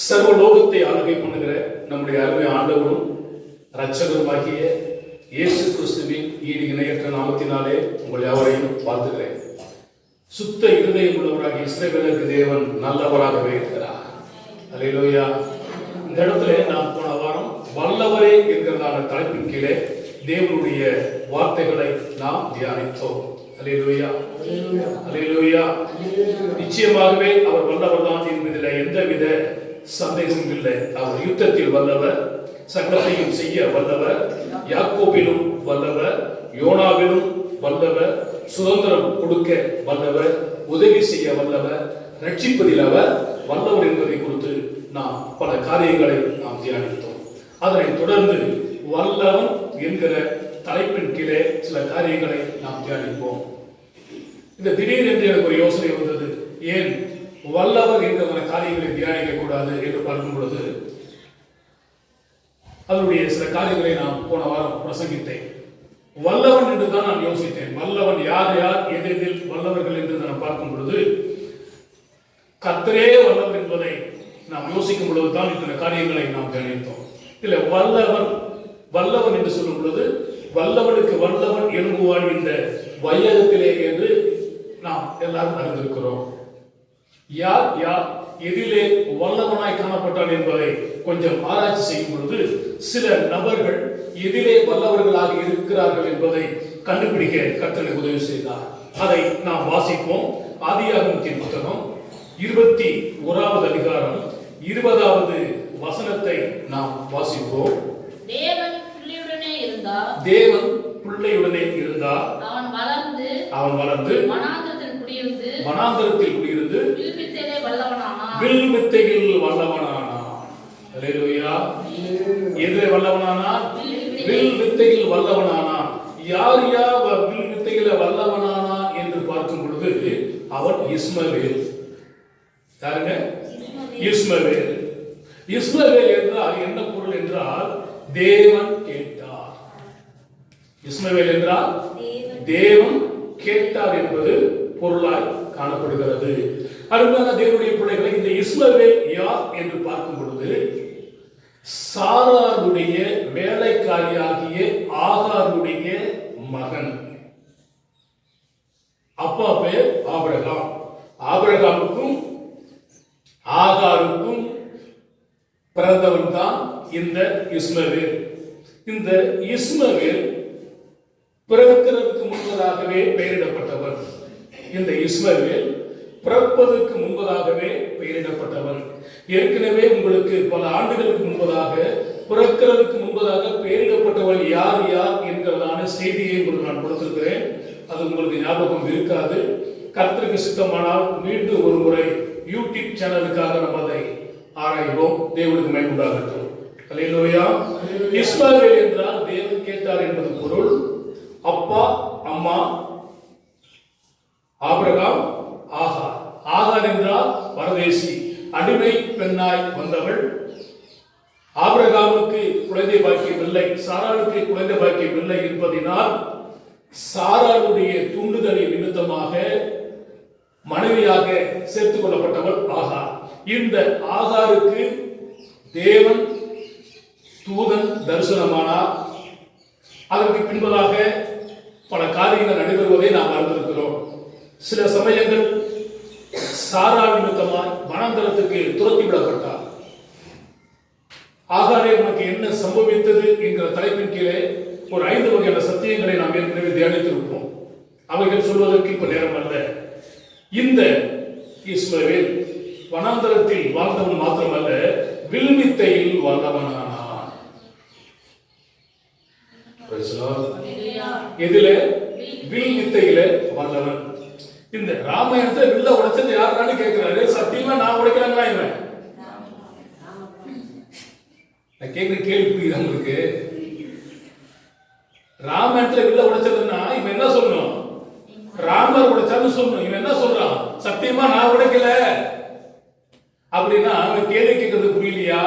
சர்வலோகத்தை ஆளுகை பண்ணுகிற நம்முடைய அருமை ஆண்டவரும் இரட்சகருமாகிய இயேசு கிறிஸ்துவின் ஈடு இணையற்ற நாமத்தினாலே உங்கள் யாவரையும் வாழ்த்துகிறேன். சுத்த இருதயம் உள்ளவராக இஸ்ரவேலருக்கு தேவன் நல்லவராகவே இருக்கிறார். அல்லேலூயா. இந்த இடத்துல நாம் போன வாரம் வல்லவரே என்கிறதான தலைப்பின் கீழே தேவனுடைய வார்த்தைகளை நாம் தியானித்தோம். அல்லேலூயா, அல்லேலூயா. நிச்சயமாகவே அவர் வல்லவர் தான் என்பதில் எந்தவித சந்தேகமும் இல்லை. அவர் யுத்தத்தில் வல்லவர், சகலத்தையும் செய்ய வல்லவர், யாக்கோபிலும் வல்லவர், யோனாவிலும் வல்லவர், சுதந்திரம் கொடுக்க வல்லவர், உதவி செய்ய வல்லவர், ரட்சிப்பதில் அவர் வல்லவர் என்பதை குறித்து நாம் பல காரியங்களை நாம் தியானித்தோம். அதனைத் தொடர்ந்து வல்லவன் என்கிற தலைப்பின் கீழே சில காரியங்களை நாம் தியானிப்போம். இந்த திடீரென்று எனக்கு ஒரு யோசனை வந்தது, ஏன் வல்லவர் என்கிற காரியங்களை தியானிக்க கூடாது என்று பார்க்கும் பொழுது அதனுடைய சில காரியங்களை நான் போன வாரம் பிரசங்கித்தேன். வல்லவன் என்று தான் நான் யோசித்தேன். வல்லவன் யார் யார் எதில் வல்லவர்கள் என்று நான் பார்க்கும் பொழுது கர்த்தரே வல்லவர் என்பதை நாம் யோசிக்கும் பொழுதுதான் இத்தனை காரியங்களை நாம் தியானித்தோம். இல்ல வல்லவன் என்று சொல்லும் பொழுது வல்லவனுக்கு வல்லவன் எழும்புவான் இந்த வையகத்திலே என்று நாம் எல்லாரும் அறிந்திருக்கிறோம். யார் யார் எதிலே வல்லவனாய் காணப்பட்டான் என்பதை கொஞ்சம் ஆராய்ச்சி செய்யும் பொழுது சில நபர்கள் எதிலே வல்லவர்களாக இருக்கிறார்கள் என்பதை கண்டுபிடிக்க கர்த்தர் உதவி செய்தார். அதை நாம் வாசிப்போம். ஆதியாகமத்தின் புத்தகம் 21வது அதிகாரம் 20வது வசனத்தை நாம் வாசிப்போம். தேவன் பிள்ளையுடனே இருந்தார். அவன் வளர்ந்து வனாந்தரத்தில் குடியிருந்து வில் வித்தையில் வல்லவனானான். அல்லேலூயா. எதிலே வல்லவனானான்? வில் வித்தையில் வல்லவனானான். யார் யார் வில் வித்தையில வல்லவனானான் என்று பார்க்கும் பொழுது அவன் இஸ்மவேல். யாருங்க? இஸ்மவேல். இஸ்மவேல் என்றால் என்ன பொருள் என்றால் தேவன் கேட்டார். இஸ்மவேல் என்றால் தேவன் கேட்டார் என்பது பொருளாய் காணப்படுகிறது. அருமையான தேவனுடைய பிள்ளைகளை, இந்த இஸ்மவேல் யார் என்று பார்க்கும் பொழுது சாராருடைய வேலைக்காரியாகிய ஆகாருடைய மகன். அப்பா பேர் ஆபிரகாம். ஆபிரகாமுக்கும் ஆகாருக்கும் பிறந்தவன் தான் இந்த இஸ்மவேல். இந்த இஸ்மவேல் பிறக்கிறதுக்கு முன்பதாகவே பெயரிடப்பட்டவன். இந்த இஸ்மவேல் பிறப்பதற்கு முன்பதாகவே பெயரிடப்பட்டவன். ஏற்கனவே உங்களுக்கு பல ஆண்டுகளுக்கு முன்பதாக பிறக்கிறதுக்கு முன்பதாக பெயரிடப்பட்டவன் யார் யார் என்கிறதான செய்தியை உங்களுக்கு நான் கொடுத்திருக்கிறேன். அது உங்களுக்கு ஞாபகம் இருக்காது. கர்த்தருக்கு சித்தமானால் மீண்டும் ஒரு முறை யூடியூப் சேனலுக்காக நம்ம அதை ஆராய்வோம். தேவனுக்கு மகிமையுண்டாகட்டும். அல்லேலூயா. இஸ்மவேல் என்றால் தேவன் கேட்டார் என்பது பொருள். அப்பா அம்மா ஆபிரகாம், ஆகார். ஆகார் என்றால் பரதேசி, அடிமை பெண்ணாய் வந்தவள். ஆபிரகாமுக்கு குழந்தை பாக்கியம் இல்லை, சாராளுக்கு குழந்தை பாக்கியம் இல்லை என்பதனால் சாராளுடைய தூண்டுதலின் நிமித்தமாக மனைவியாக சேர்த்துக் கொள்ளப்பட்டவள் ஆகார். இந்த ஆகாருக்கு தேவன் தூதன் தரிசனமானார். அதற்கு பின்பதாக பல காரியங்கள் நடைபெறுவதை நாம் அறிந்திருக்கிறோம். சில சமயங்கள் சாரா நிமித்தமாய் வனாந்தரத்துக்கு துரத்தி விடப்பட்டார். ஆகாரே உனக்கு என்ன சம்பவித்தது என்கிற தலைப்பின் கீழே ஒரு 5 வகையான சத்தியங்களை நாம் ஏற்கனவே தியானித்திருப்போம். அவைகள் சொல்வதற்கு இப்ப நேரம் அல்ல. இந்த இஸ்மவேல் வனாந்தரத்தில் வாழ்ந்தவன் மாத்திரமல்ல, வில்வித்தையில் வல்லவனானான். எதில? வில்வித்தையில வல்லவன். இந்த ராமாயணத்தை வில்ல உடைச்சது யாருன்னு கேட்கிறாரு. சத்தியமா நான் உடைக்கிறாங்களா? இவன் நான் கேட்கிற கேள்வி புரியுது உங்களுக்கு? ராமாயணத்துல வில்ல உடைச்சதுன்னா இவன் என்ன சொல்லணும்? ராமர் உடைச்சான்னு சொல்லணும். இவன் என்ன சொல்றான்? சத்தியமா நான் உடைக்கல அப்படின்னா அவன் கேள்வி கேட்கறது புரியலையா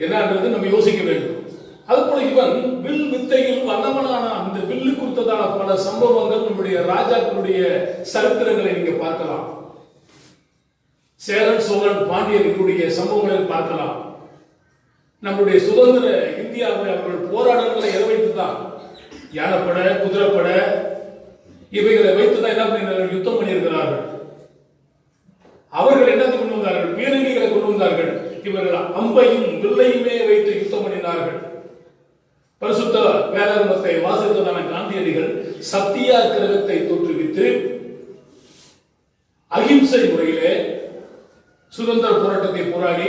என்னன்றது நம்ம யோசிக்க வேண்டும். அதுபோல இவன் வில் வித்தையில் வல்லவனான அந்த வில்லு குறித்ததான பல சம்பவங்கள் நம்முடைய ராஜாக்களுடைய சரித்திரங்களை நீங்க பார்க்கலாம். சேரன் சோழன் பாண்டியன் இவருடைய சம்பவங்களை பார்க்கலாம். நம்முடைய சுதந்திர இந்தியாவை அவர்கள் போராட்டங்களை எதை வைத்துதான், யானைப்படை, குதிரைப்படை இவைகளை வைத்துதான் என்ன பண்ணினார்கள், யுத்தம் பண்ணியிருக்கிறார்கள். அவர்கள் என்னத்தை கொண்டு வந்தார்கள், பீரங்கிகளை கொண்டு வந்தார்கள். இவர்கள் அம்பையும் வில்லையுமே வைத்து யுத்தம் பண்ணினார்கள். பரிசுத்த வேதாகமத்தை வாசித்ததான காந்தியடிகள் சத்தியாகிரகத்தை தோற்றுவித்து அகிம்சை முறையிலே சுதந்திர போராட்டத்தை போராடி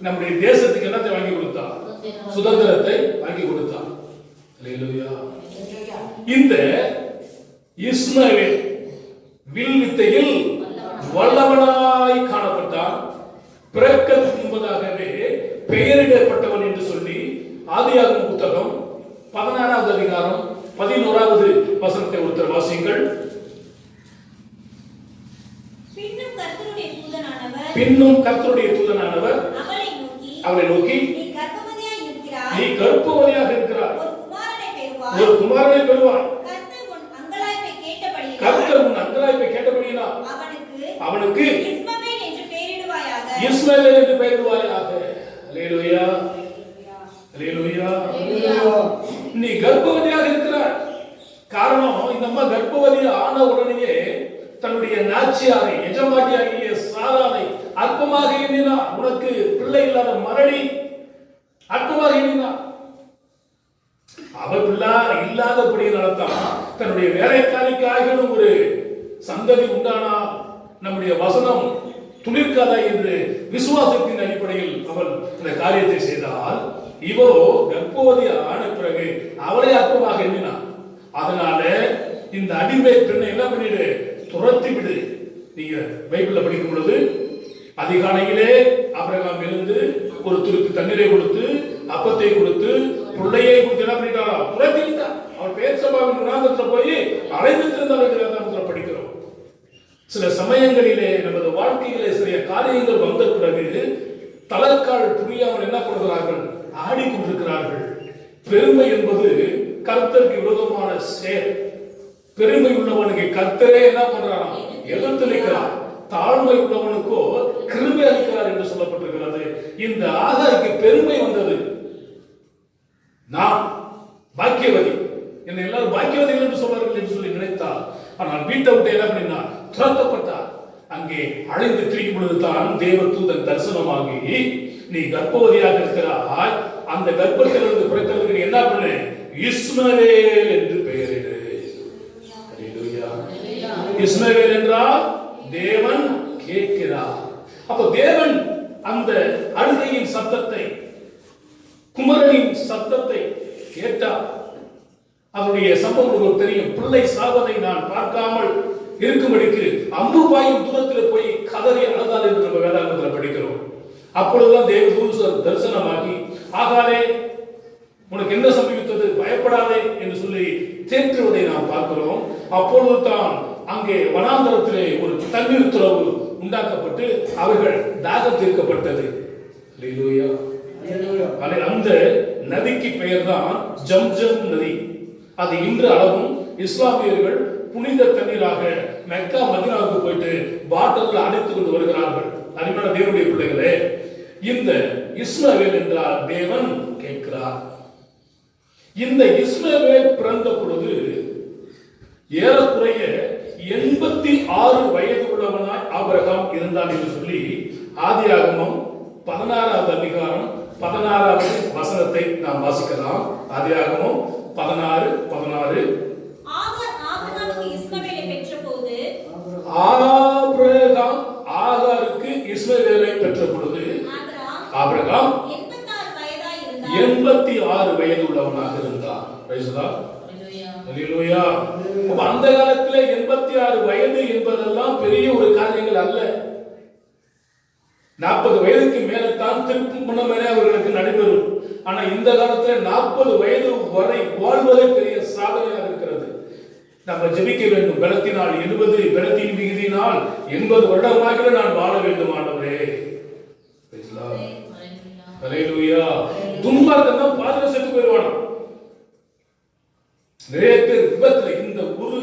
நம்முடைய தேசத்துக்கு என்னத்தை வாங்கி கொடுத்தார், சுதந்திரத்தை வாங்கி கொடுத்தார். அல்லேலூயா. இந்த இஸ்மவேல் வில் வித்தையில் வல்லவனாய் காணப்பட்டான். பிறக்கற்கு முன்பதாகவே பெயரிடப்பட்டவன் என்று சொல்லி ஆதியாகமம் புத்தகம் 16வது அதிகாரம் 11வது வசனத்தை ஒருத்தர் வாசியுங்கள். பின்னும் கர்த்தருடைய தூதனானவர் அவளை நோக்கி நீ கர்ப்பவதியாக இருக்கிறாய், ஒரு குமாரனை பெறுவாய். கர்த்தர் உன் அங்கலாய்ப்பை கேட்டபடியினால் அவனுக்கு இஸ்மவேல் என்று பெயரிடுவாயாக. அல்லேலூயா, அல்லேலூயா. நீ கர்ப்பவதியாக இருக்கிறாய். காரணம், இந்த அம்மா கர்ப்பவதி ஆன உடனேயே தன்னுடைய நாச்சியாரை, எஜமாட்டியாகிய சாராளை அற்பமாக எண்ணினார். உனக்கு பிள்ளை இல்லாத மரடி அற்பமாக எண்ணினார். அவர் பிள்ளை இல்லாதபடியினால்தான் தன்னுடைய வேலைக்காரிக்காக ஒரு சந்ததி உண்டானா நம்முடைய வசனம் துளிர்காதா என்று விசுவாசத்தின் அடிப்படையில் அவள் இந்த காரியத்தை செய்தால், இவரோ கர்ப்பவதி ஆன பிறகு அவளை அற்பமாக எண்ணினார். அதனால இந்த அடிமை பெண்ணை என்ன பண்ணிடு, துரத்தி விடு. நீங்க பைபிள்ல படிக்கும் பொழுது அதிகாலையிலே ஆபிரகாம் எழுந்து ஒரு துருத்து தண்ணீரை கொடுத்து அப்பத்தை கொடுத்து பிள்ளையை கொடுத்து என்ன பண்ணிட்டாரா, துரத்தி விட்டார். அவர் பேர் சபாவின் குணாந்தத்துல போய் அழைந்து திருந்தாலும் படிக்கிறோம். சில சமயங்களிலே நமது வாழ்க்கையிலே சிறிய காரியங்கள் வந்த பிறகு தலக்கால் புரியாமல் என்ன பண்ணுகிறார்கள், ஆடிக்கொண்டிருக்கிறார்கள். பெருமை என்பது கர்த்தருக்கு விரோதமான செயல். பெருமை உள்ளவனுக்கு கர்த்தரே என்ன பண்றாராம், எதிர்த்தளிக்கிறார். தாழ்மை உள்ளவனுக்கோ கிருபை அளிக்கிறார் என்று சொல்லப்பட்டிருக்கிறது. இந்த ஆகாருக்கு பெருமை வந்தது. நான் பாக்கியவதி, என்னை எல்லாரும் பாக்கியவதிகள் என்று சொல்வார்கள் என்று சொல்லி நினைத்தார். ஆனால் வீட்டை விட்டு என்ன பண்ணினார், துரத்தப்பட்டார். அங்கே அழைந்து திரியும் பொழுதுதான் தேவ தூதன் தரிசனமாகி, நீ கர்ப்பவதியாக இருக்கிறாய், அந்த கர்ப்பத்திலிருந்து பிறக்கிறதுக்கு நீ என்ன பண்ணு, இஸ்மவேல் என்று பெயரிடு. இஸ்மவேல் என்றால் தேவன் கேட்கிறார். அப்போ தேவன் அந்த அழுகையின் சத்தத்தை, குமரனின் சத்தத்தை கேட்டார். அவருடைய சம்பவம் தெரியும். பிள்ளை சாவதை நான் பார்க்காமல் இருக்கும்படிக்கு அம்பு பாயும் தூரத்தில் போய் கதறி அழுதாள் என்று நம்ம வேதாகமத்தில் படிக்கிறோம். அப்பொழுதுதான் தேவதூதன் தரிசனமாகி, ஆகாரே உனக்கு என்ன சம்பவித்தது, பயப்படாதே என்று சொல்லி தேற்றுவதை நாம் பார்க்கிறோம். அப்பொழுது தான் அங்கே வனாந்தரத்திலே ஒரு தண்ணீர் துறவு உண்டாக்கப்பட்டு அவர்கள் தாகம் தீர்க்கப்பட்டது. அந்த நதிக்கு பெயர் தான் ஜம்ஜம் நதி. அது இன்று அளவும் இஸ்லாமியர்கள் புனித தண்ணீராக மெக்கா மதீனாவுக்கு போயிட்டு பாட்டில் அடைத்துக் கொண்டு வருகிறார்கள். அருமையான தேவனுடைய பிள்ளைகளே, இந்த இஸ்மவேல் என்றால் தேவன் கேட்கிறார். இந்த இஸ்மவேல் பிறந்த பொழுது ஏறக்குறைய 86 வயது உள்ளவனாய் ஆபிரகாம் இருந்தான் என்று சொல்லி ஆதியாகமம் 16வது அதிகாரம் 16வது வசனத்தை நாம் வாசிக்கலாம். ஆதியாகமம் 16:16. ஆபிரகாம் ஆகாருக்கு இஸ்மவேலை பெற்ற பொழுது ஆபிரகாம் 86 வயது உள்ளவனாக இருந்தார். அந்த காலத்தில் 86 வயது என்பதெல்லாம் பெரிய ஒரு காரியங்கள் அல்ல. 40 வயதுக்கு மேலத்தான் திருமணமே அவர்களுக்கு நடைபெறும். ஆனா இந்த காலத்தில் 40 வயது வரை வாழ்வதே பெரிய சாதனையாக இருக்கிறது. நம்ம ஜெபிக்க வேண்டும், பலத்தினால் 70, பலத்தின் மிகுதியினால் 80 வருடமாக நான் வாழ வேண்டும் ஆண்டவரே. ஹல்லேலூயா. துன்மார்க்கன் தான் பாதியில செத்து போயிடுவானா. நிறைய பேர் விபத்துல, இந்த ஒரு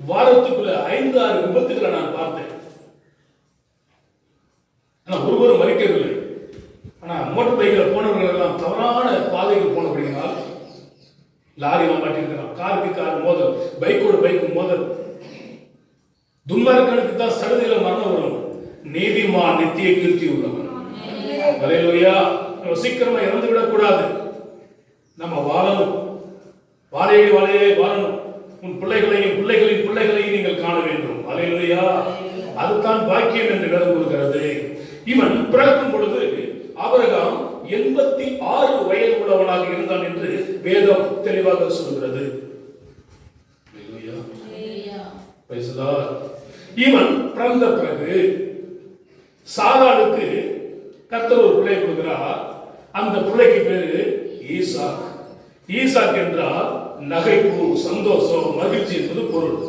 வாரத்துக்குள்ள 5-6 விபத்துக்களை நான் பார்த்தேன். ஆனால் ஒருவரும் மறிக்கவில்லை. ஆனால் மோட்டர் பைக்கில் போனவர்கள் எல்லாம் தவறான பாதைகள் போனபடியால் லாரியில் மாட்டிருக்கிறான். காருக்கு கார் மோதல், பைக்கோடு பைக்கு மோதல். துன்மார்க்கனுக்கு தான் சடுதியில மரணம் வரும், நீதிமான் நித்திய கீர்த்தி உள்ளவன். அல்லேலூயா. நம்ம சீக்கிரமா இறந்து விடக்கூடாது. நம்ம வாழணும், வாழையை வாழணும். உன் பிள்ளைகளையும் பிள்ளைகளின் பிள்ளைகளையும் நீங்கள் காண வேண்டும். அல்லேலூயா. அதுதான் பாக்கியம் என்று வேதம் கூறுகிறது. இவன் பிறக்கும் பொழுது ஆபிரகாம் 86 வயது உள்ளவனாக இருந்தான் என்று வேதம் தெளிவாக சொல்கிறது. இவன் பிறந்த பிறகு சாராளுக்கு கர்த்தர் ஒரு பிள்ளை கொடுக்கிறார். அந்த பிள்ளைக்கு பேரு ஈசாக். ஈசாக் என்றால் நகைப்பு, சந்தோஷம், மகிழ்ச்சி என்பது பொருள்.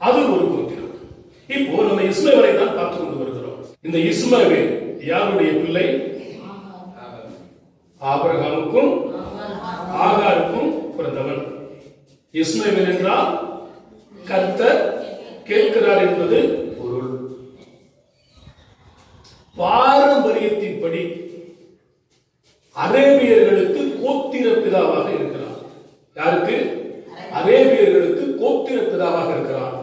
அது ஒரு கோத்திரம். இப்போ நம்ம இஸ்மவேலை தான் பார்த்து கொண்டு வருகிறோம். இந்த இஸ்மவேல் யாருடைய பிள்ளை? ஆபிரகாமுக்கும் ஆகாருக்கும் பிறந்தவன். இஸ்மவேல் என்றால் கர்த்தர் கேட்கிறார் என்பது பொருள். பாரம்பரியத்தின்படி அரேபியர்களுக்கு கோத்திர பிதாவாக இருக்கிறார். யாருக்கு? அரேபியர்களுக்கு கோத்திர பிதாவாக இருக்கிறார்.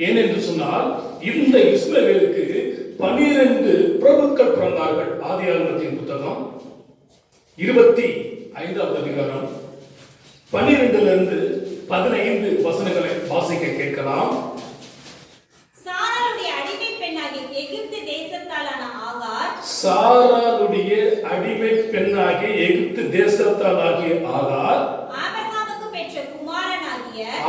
ஏனென்று சொன்னால் இந்த இஸ்மவேலுக்கு 12 பிரபுக்கள் பிறந்தார்கள். ஆதியாகமத்தின் புத்தகம் 25வது அதிகாரம் 12 15 வசனங்களை வாசிக்க கேட்கலாம். சாராளுடைய அடிமை பெண்ணாகிய எகிப்து தேசத்தாலான ஆகார், சாராளுடைய அடிமை பெண்ணாகிய எகிப்து தேசத்தாலாகிய ஆகார்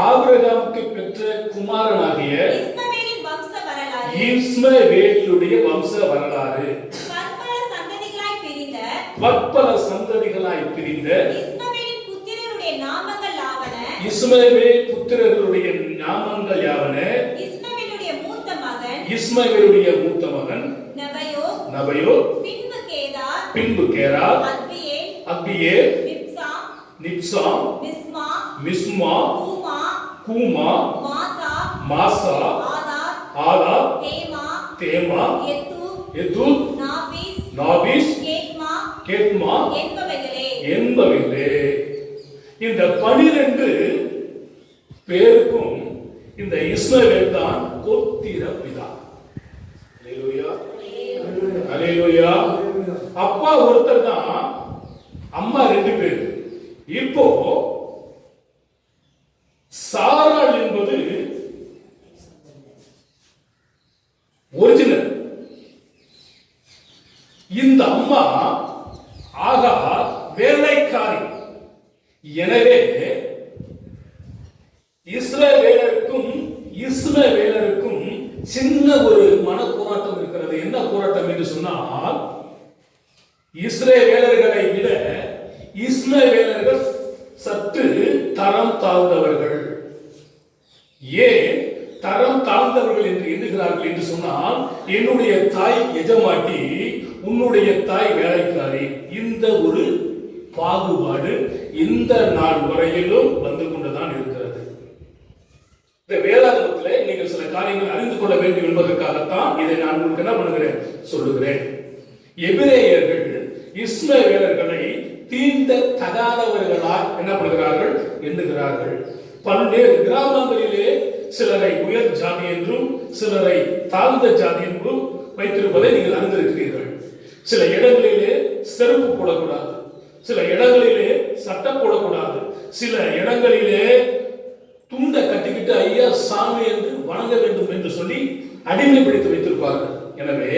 ஆபிரகாமுக்கு பெற்ற குமாரனாகிய இஸ்மவேலின் வம்ச வரலாறு, இஸ்மவேலுடைய வம்ச வரலாறு, பற்பல சந்ததிகளாய் பிரிந்த இஸ்மவேலின் புத்திரருடைய நாமங்கள் ஆவன, இஸ்மவேல் புத்திரர்களுடைய நாமங்கள் யாவன? இஸ்மவேலுடைய மூத்த மகன் நபயோ, பின்பு கேரார், அத்பியேல், நிப்சாம், மிஸ்மா, கூமா, மாசா, ஆதார், தேமா, எத்தூத், நாபிஸ், கேத்மா என்பவைகளே. இந்த 12 பேருக்கும் இந்த இஸ்மவேல் தான் கோத்திர பிதா. அல்லேலூயா. அப்பா ஒருத்தர் தான், அம்மா 2 பேர். இப்போ சாராள் என்பது ஒரிஜினல். இந்த அம்மா ஆகார் வேலைக்காரி. எனவே இஸ்மவேலருக்கும் சின்ன ஒரு மன போராட்டம் இருக்கிறது. என்ன போராட்டம் என்று சொன்னால், இஸ்ரவேலர்களை விட இஸ்மவேலர்கள் சற்று தரம் தாழ்ந்தவர்கள். ஏன் தரம் தாழ்ந்தவர்கள் என்று எண்ணுகிறார்கள் என்று சொன்னால், என்னுடைய தாய் எஜமாட்டி, உன்னுடைய தாய் வேலைக்காரி. இந்த ஒரு பாகுபாடு இந்த நாள் வரையிலும் வந்து கொண்டுதான் இருக்கிறது. இந்த வேதாகமத்திலே நீங்கள் சில காரியங்கள் அறிந்து கொள்ள வேண்டும் என்பதற்காகத்தான் இதை நான் உங்களுக்கு என்ன பண்ணுகிறேன் சொல்லுகிறேன். எபிரேயர்கள் இஸ்மவேலர்களை தீண்ட தகாதவர்களால் என்ன பண்ணுகிறார்கள்? எண்ணுகிறார்கள். பல்வேறு கிராமங்களிலே சிலரை உயர் ஜாதி என்றும் சிலரை தாழ்ந்த ஜாதி என்றும் வைத்திருப்பதை நீங்கள் அறிந்திருக்கிறீர்கள். சில இடங்களிலே செருப்பு போடக்கூடாது, சில இடங்களிலே சட்டம் போடக்கூடாது, சில இடங்களிலே துண்டை கட்டிக்கிட்டு ஐயா சாமி என்று வணங்க வேண்டும் என்று சொல்லி அடிமைப்படுத்தி வைத்திருப்பார்கள். எனவே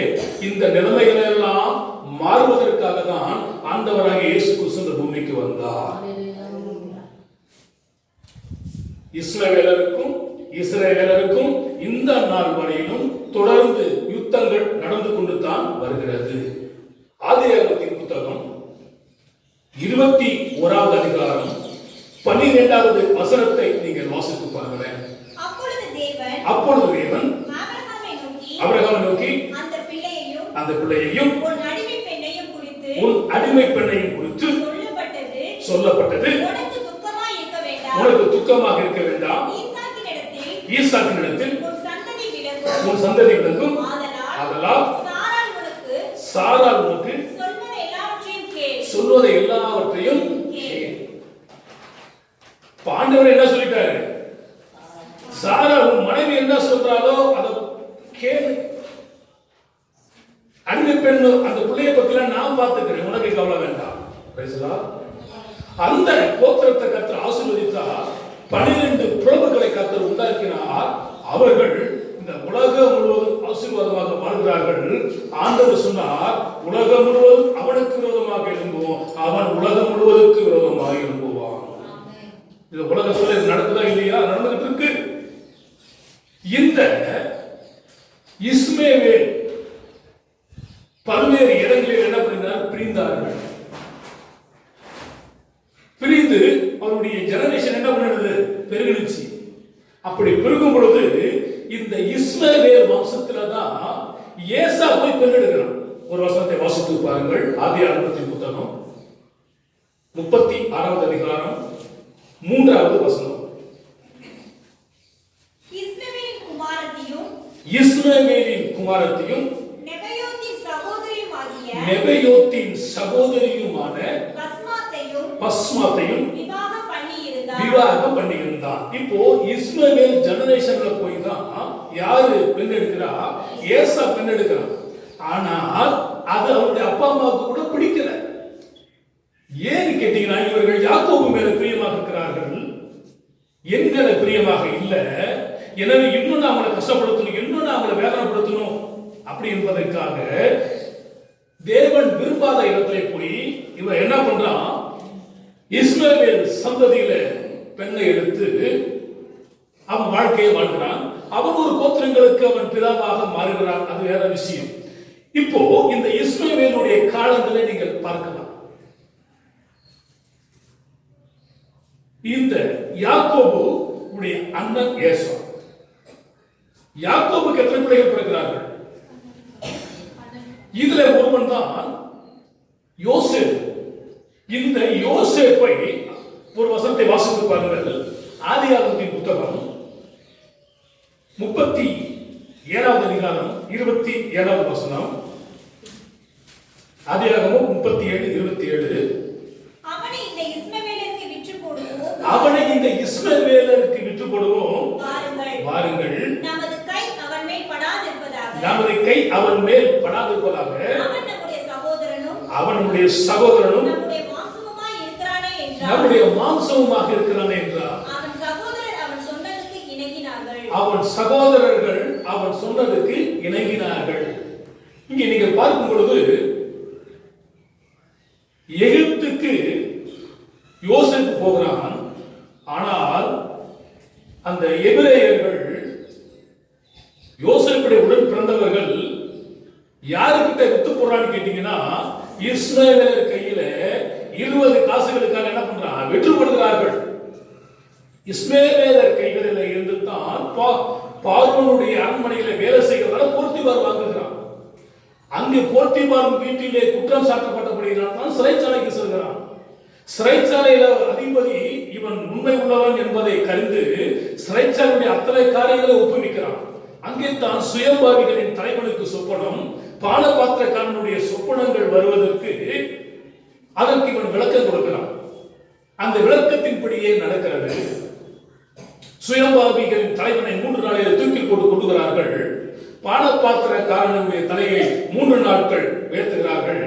இந்த நிலைமைகள் எல்லாம் மாறுவதற்காக தான் ஆண்டவராகிய இயேசு கிறிஸ்து இந்த பூமிக்கு வந்தார். இஸ்ரவேலருக்கும் இந்த நாள் வரையிலும் தொடர்ந்து யுத்தங்கள் நடந்து கொண்டு தான் வருகிறது. ஆதியாகமத்தின் புத்தகம் 21வது அதிகாரம் 12வது வசனத்தை நீங்கள் வாசித்து பாருங்களேன். அப்பொழுது தேவன் ஆபிரகாமை நோக்கி அந்த பிள்ளையையும் உன் அடிமை பெண்ணையும் குறித்து சொல்லப்பட்டது, உனக்கு துக்கமாக இருக்க வேண்டாம், ஈசாக்கினிடத்தில் உன் சந்ததி விலகும், ஆதலால் சாராள் உனக்கு சொல்வதை எல்லாவற்றையும் கேள். ஆண்டவர் என்ன சொல்லிட்டாரு? சாராள் உன் மனைவி என்ன சொல்றாளோ அதை கேளு. அன்பு பெண் அந்த பிள்ளைய பத்தில நான் பார்த்துக்கிறேன், உனக்கு கவலை வேண்டாம். அந்த கோத்திரத்தை கர்த்தர் ஆசீர்வதித்தார். 12 பிரபுக்களை கர்த்தர் உண்டாக்கினார். அவர்கள் இந்த உலகம் முழுவதும் ஆசீர்வாதமாக வாழ்கிறார்கள். ஆண்டவர் சொன்னார், உலகம் முழுவதும் அவனுக்கு விரோதமாக எழும்புவோம், அவன் உலகம் முழுவதுக்கு விரோதமாக எழும்புவான். இது உலக சொல்ல நடக்குதா இல்லையா? நடந்துகிட்டு இருக்கு. இந்த இஸ்மவேல் பல்வேறு இடங்களில் என்ன பண்ணினார்? பிரிந்தார்கள். பிரிந்து அவருடைய ஜெனரேஷன் என்ன பண்ணுது? பெருகிடுச்சு. அப்படி பெருகும் பொழுது இந்த இஸ்மவேல் வம்சத்துல தான் ஏசா போய் பெண்ணெடுக்கிறான். ஒரு வசனத்தை வாசித்து பாருங்கள். ஆதியாகமத்தின் புத்தகம் 36வது அதிகாரம் 3வது வசனம். இஸ்மவேலின் குமாரத்தையும் நெபயோத்தின் சகோதரியுமான பஸ்மாத்தையும் விவாகம் பண்ணியிருந்தான். இப்போ இஸ்மவேல் ஜெனரேஷன்ல போய் தான் யாரு பெண் எடுக்கிறா? ஏசா பெண் எடுக்கிறான். ஆனால் அது அவருடைய அப்பா அம்மாவுக்கு கூட பிடிக்கல. ஏன்னு கேட்டீங்கன்னா, இவர்கள் யாக்கோபு மேல பிரியமாக இருக்கிறார்கள், என் மேல பிரியமாக இல்ல. எனவே இன்னும் அவங்களை கஷ்டப்படுத்தணும், இன்னும் அவங்களை வேதனைப்படுத்தணும் அப்படி என்பதற்காக தேவன் விரும்பாத இடத்துல போய் இவன் என்ன பண்றான்? இஸ்மவேல் சந்ததியில பெண்ணை எடுத்து அவன் வாழ்க்கையை வாழ்கிறான். அவன் ஒரு கோத்திரங்களுக்கு அவன் பிதாவாக மாறுகிறான். அது வேற விஷயம். இப்போ இந்த இஸ்மவேலுடைய காலங்களை நீங்கள் பார்க்கலாம். இந்த யாக்கோபு உடைய அண்ணன் ஏசா. யாக்கோபுக்கு எத்தனை பிள்ளைகள் பிறக்கிறார்கள்? இதுல ஒருவன் தான் யோசேப்பு. இந்த யோசேப்பை ஒரு வசனத்தை வாசித்து பாருங்கள். ஆதியாகமத்தின் புத்தகம் 37வது அதிகாரம் 27வது வசனம். ஆதியாகமம் 37:27. அவனை இந்த இஸ்மவேலருக்கு விற்று போடுவோம், வாருங்கள், நமது கை அவன் மேல் படாதிருப்பதாக, அவனுடைய சகோதரனும் நம்முடைய மாம்சமுமாக இருக்கிறானே என்றார். அவன் சகோதரர்கள் அவன் சொன்னதுக்கு இணங்கினார்கள். இங்கே நீங்கள் பார்க்கும் பொழுது எகிப்துக்கு யோசேப்பு போகிறான். ஆனால் அந்த எபிரேயர்கள், யோசேப்புடைய உடன் பிறந்தவர்கள் யாருக்கிட்ட வித்து போறான்னு கேட்டீங்கன்னா, இஸ்மவேலர் கையில 20 காசுகளுக்காக என்ன பண்றாங்க? வெற்றுப்படுகிறார்கள். இஸ்மவேலர் கைகளில் இருந்து தான் பார்வோனுடைய அரண்மனையில வேலை செய்கிறதால போர்த்திபார் வாங்குகிறான். அங்கு போர்த்திபார் வீட்டிலே குற்றம் சாட்டப்பட்டபடியால் தான் சிறைச்சாலைக்கு செல்கிறான். சிறைச்சாலையில அதிபதி இவன் உண்மை உள்ளவன் என்பதை கருந்து சிறைச்சாலையுடைய அத்தனை காரியங்களை ஒப்புவிக்கிறான். அங்கே தான் சுயபாவிகளின் தலைவனுக்கு சொப்பனம், பானபாத்திரக்காரனுடைய சொப்பனங்கள் வருவதற்கு அதற்கு இவன் விளக்கம் கொடுக்கிறான். அந்த விளக்கத்தின்படியே நடக்கிறது. சுயம்பாவிகளின் தலைவனை 3 நாளில் தூக்கி போட்டு கொண்டுகிறார்கள். பானபாத்திரக்காரனுடைய தலையை 3 நாட்கள் உயர்த்துகிறார்கள்.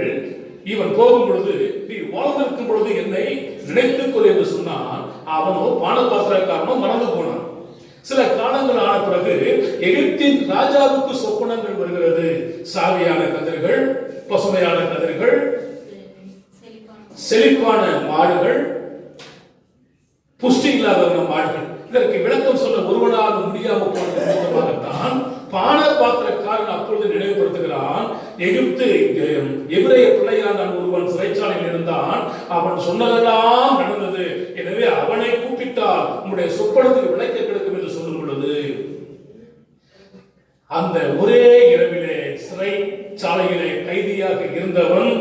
இவன் போகும் பொழுது, நீ வாழ்ந்திருக்கும் பொழுது என்னை நினைத்துக்கொள் என்று சொன்னான். அவனோ பானபாத்திரக்காரனோ மறந்து போனான். சில காலங்கள் ஆன பிறகு எகிப்தின் ராஜாவுக்கு சொப்பனங்கள் வருகிறது. சாவியான கதிர்கள், பசுமையான கதிர்கள், செழிப்பான மாடுகள், புஷ்டி இல்லாத மாடுகள். இதற்கு விளக்கம் சொல்ல ஒருவனாக முடியாமல் போனதான் பானபாத்திரக்காரன் அப்பொழுது நினைவுபடுத்துகிறான். எகிப்து எபிரேய பிள்ளையான ஒருவன் சிறைச்சாலையில் இருந்தான். அவன் சொன்னதெல்லாம் நடந்தது. எனவே அவனை கூப்பிட்டால் உங்களுடைய சொப்பனத்துக்கு விளக்க கிடைக்கும் என்று சொல்லும் பொழுது, அந்த ஒரே இரவிலே சிறைச்சாலையிலே கைதியாக இருந்தவன்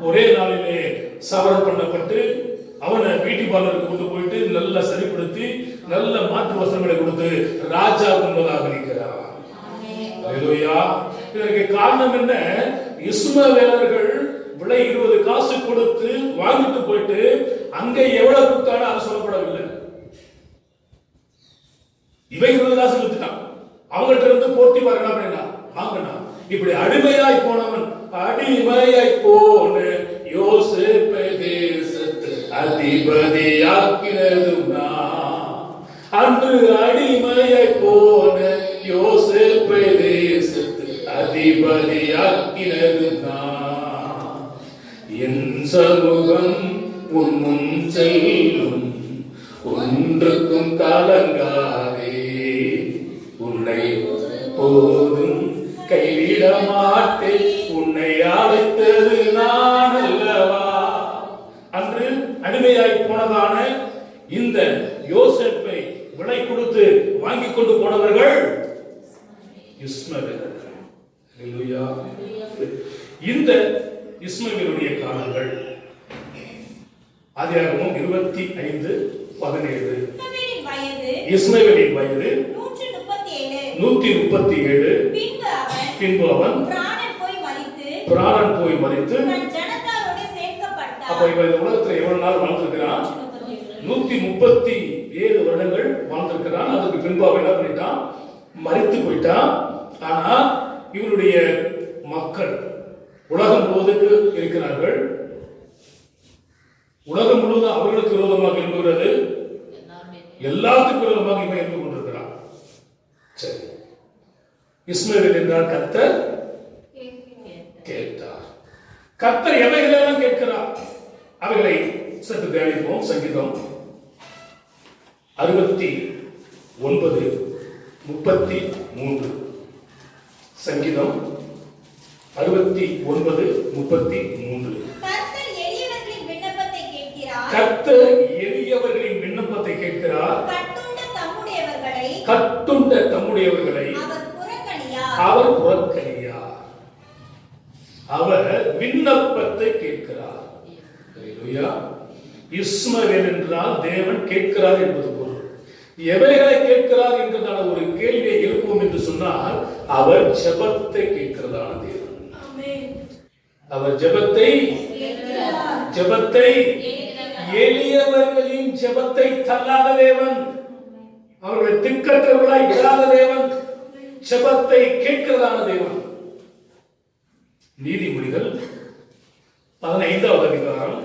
ஒரே நாளிலே சவரம் பண்ணப்பட்டு அவனை பியூட்டி பார்லருக்கு கொண்டு போயிட்டு நல்ல சரிப்படுத்தி நல்ல மாற்று வசனங்களை கொடுத்து ராஜா என்பதாக இருக்கிறார். இதற்கு காரணம் என்ன? இஸ்மவேலர்கள் விலை 20 காசு கொடுத்து வாங்கிட்டு போயிட்டு அங்க எவ்வளவு கொடுத்தாலும் அது சொல்லப்படவில்லை. இவன் 20 காசு கொடுத்துட்டான், அவங்கள்ட்ட இருந்து போட்டி பாருங்க அப்படின்னா வாங்கினா. இப்படி அடிமையாய் போனவன், அடிமையாய் போன யோசேப்பை தேசத்து அதிபதியாக்கினதும் நான். அன்று அடிமையாய் போன யோசேப்பை தேசத்து அதிபதியாக்கினதும் நான். என் சமூகம் உன்னும் செல்லும், ஒன்றுக்கும் கலங்காதே, உன்னை போதும் கைவிட மாட்டேன், உன்னை அழைத்தது நான் அல்லவா. அன்று அடிமையாய் போனதான இந்த யோசேப்பை விலை கொடுத்து வாங்கி கொண்டு போனவர்கள் இஸ்மவேலர்கள். அல்லேலூயா. இந்த இஸ்மவேலுடைய காலங்கள் ஆதியாகமம் 25:17. இஸ்மவேலின் வயது 137. பின்பு அவன் பிராணன் போய் மரித்து. அப்ப இவன் இந்த உலகத்துல எவ்வளவு நாள் வாழ்ந்திருக்கிறான்? 137 வருடங்கள் வாழ்ந்திருக்கிறான். அதுக்கு பின்பு அவன் என்ன பண்ணிட்டான்? மரித்து போயிட்டான். ஆனா இவனுடைய மக்கள் உலகம் முழுவதுக்கு இருக்கிறார்கள். உலகம் முழுவதும் அவர்களுக்கு விரோதமாக எழும்புகிறது, எல்லாத்துக்கும் விரோதமாக இவன் எழுந்து கொண்டிருக்கிறான். சரி, இஸ்மவேல் என்றால் கர்த்தர் கேட்டார். கர்த்தர் எவைகளெல்லாம் கேட்கிறார் அவைகளை சற்று தியானிப்போம். சங்கீதம் 69:33. சங்கீதம் 69:33. கர்த்தர் எளியவர்களின் விண்ணப்பத்தை கேட்கிறார், கட்டுண்ட தம்முடையவர்களை அவர் புறக்கணியார். அவர் விண்ணப்பத்தை கேட்கிறார். அல்லேலூயா. இஸ்மவேல் என்றால் தேவன் கேட்கிறார் என்பது பொருள். எவைகளை கேட்கிறார் என்கிறதான ஒரு கேள்வியை எழுப்புவோம் என்று சொன்னால் அவர் ஜெபத்தை கேட்கிறதான தேவன். அவர் ஜெபத்தை எளியவர்களின் ஜெபத்தை தள்ளாத தேவன், அவர்களை திக்கற்றவர்களாய் விடாத தேவன், ஜெபத்தை கேட்கிறதான தேவன். நீதிமொழிகள் 15வது அதிகாரம்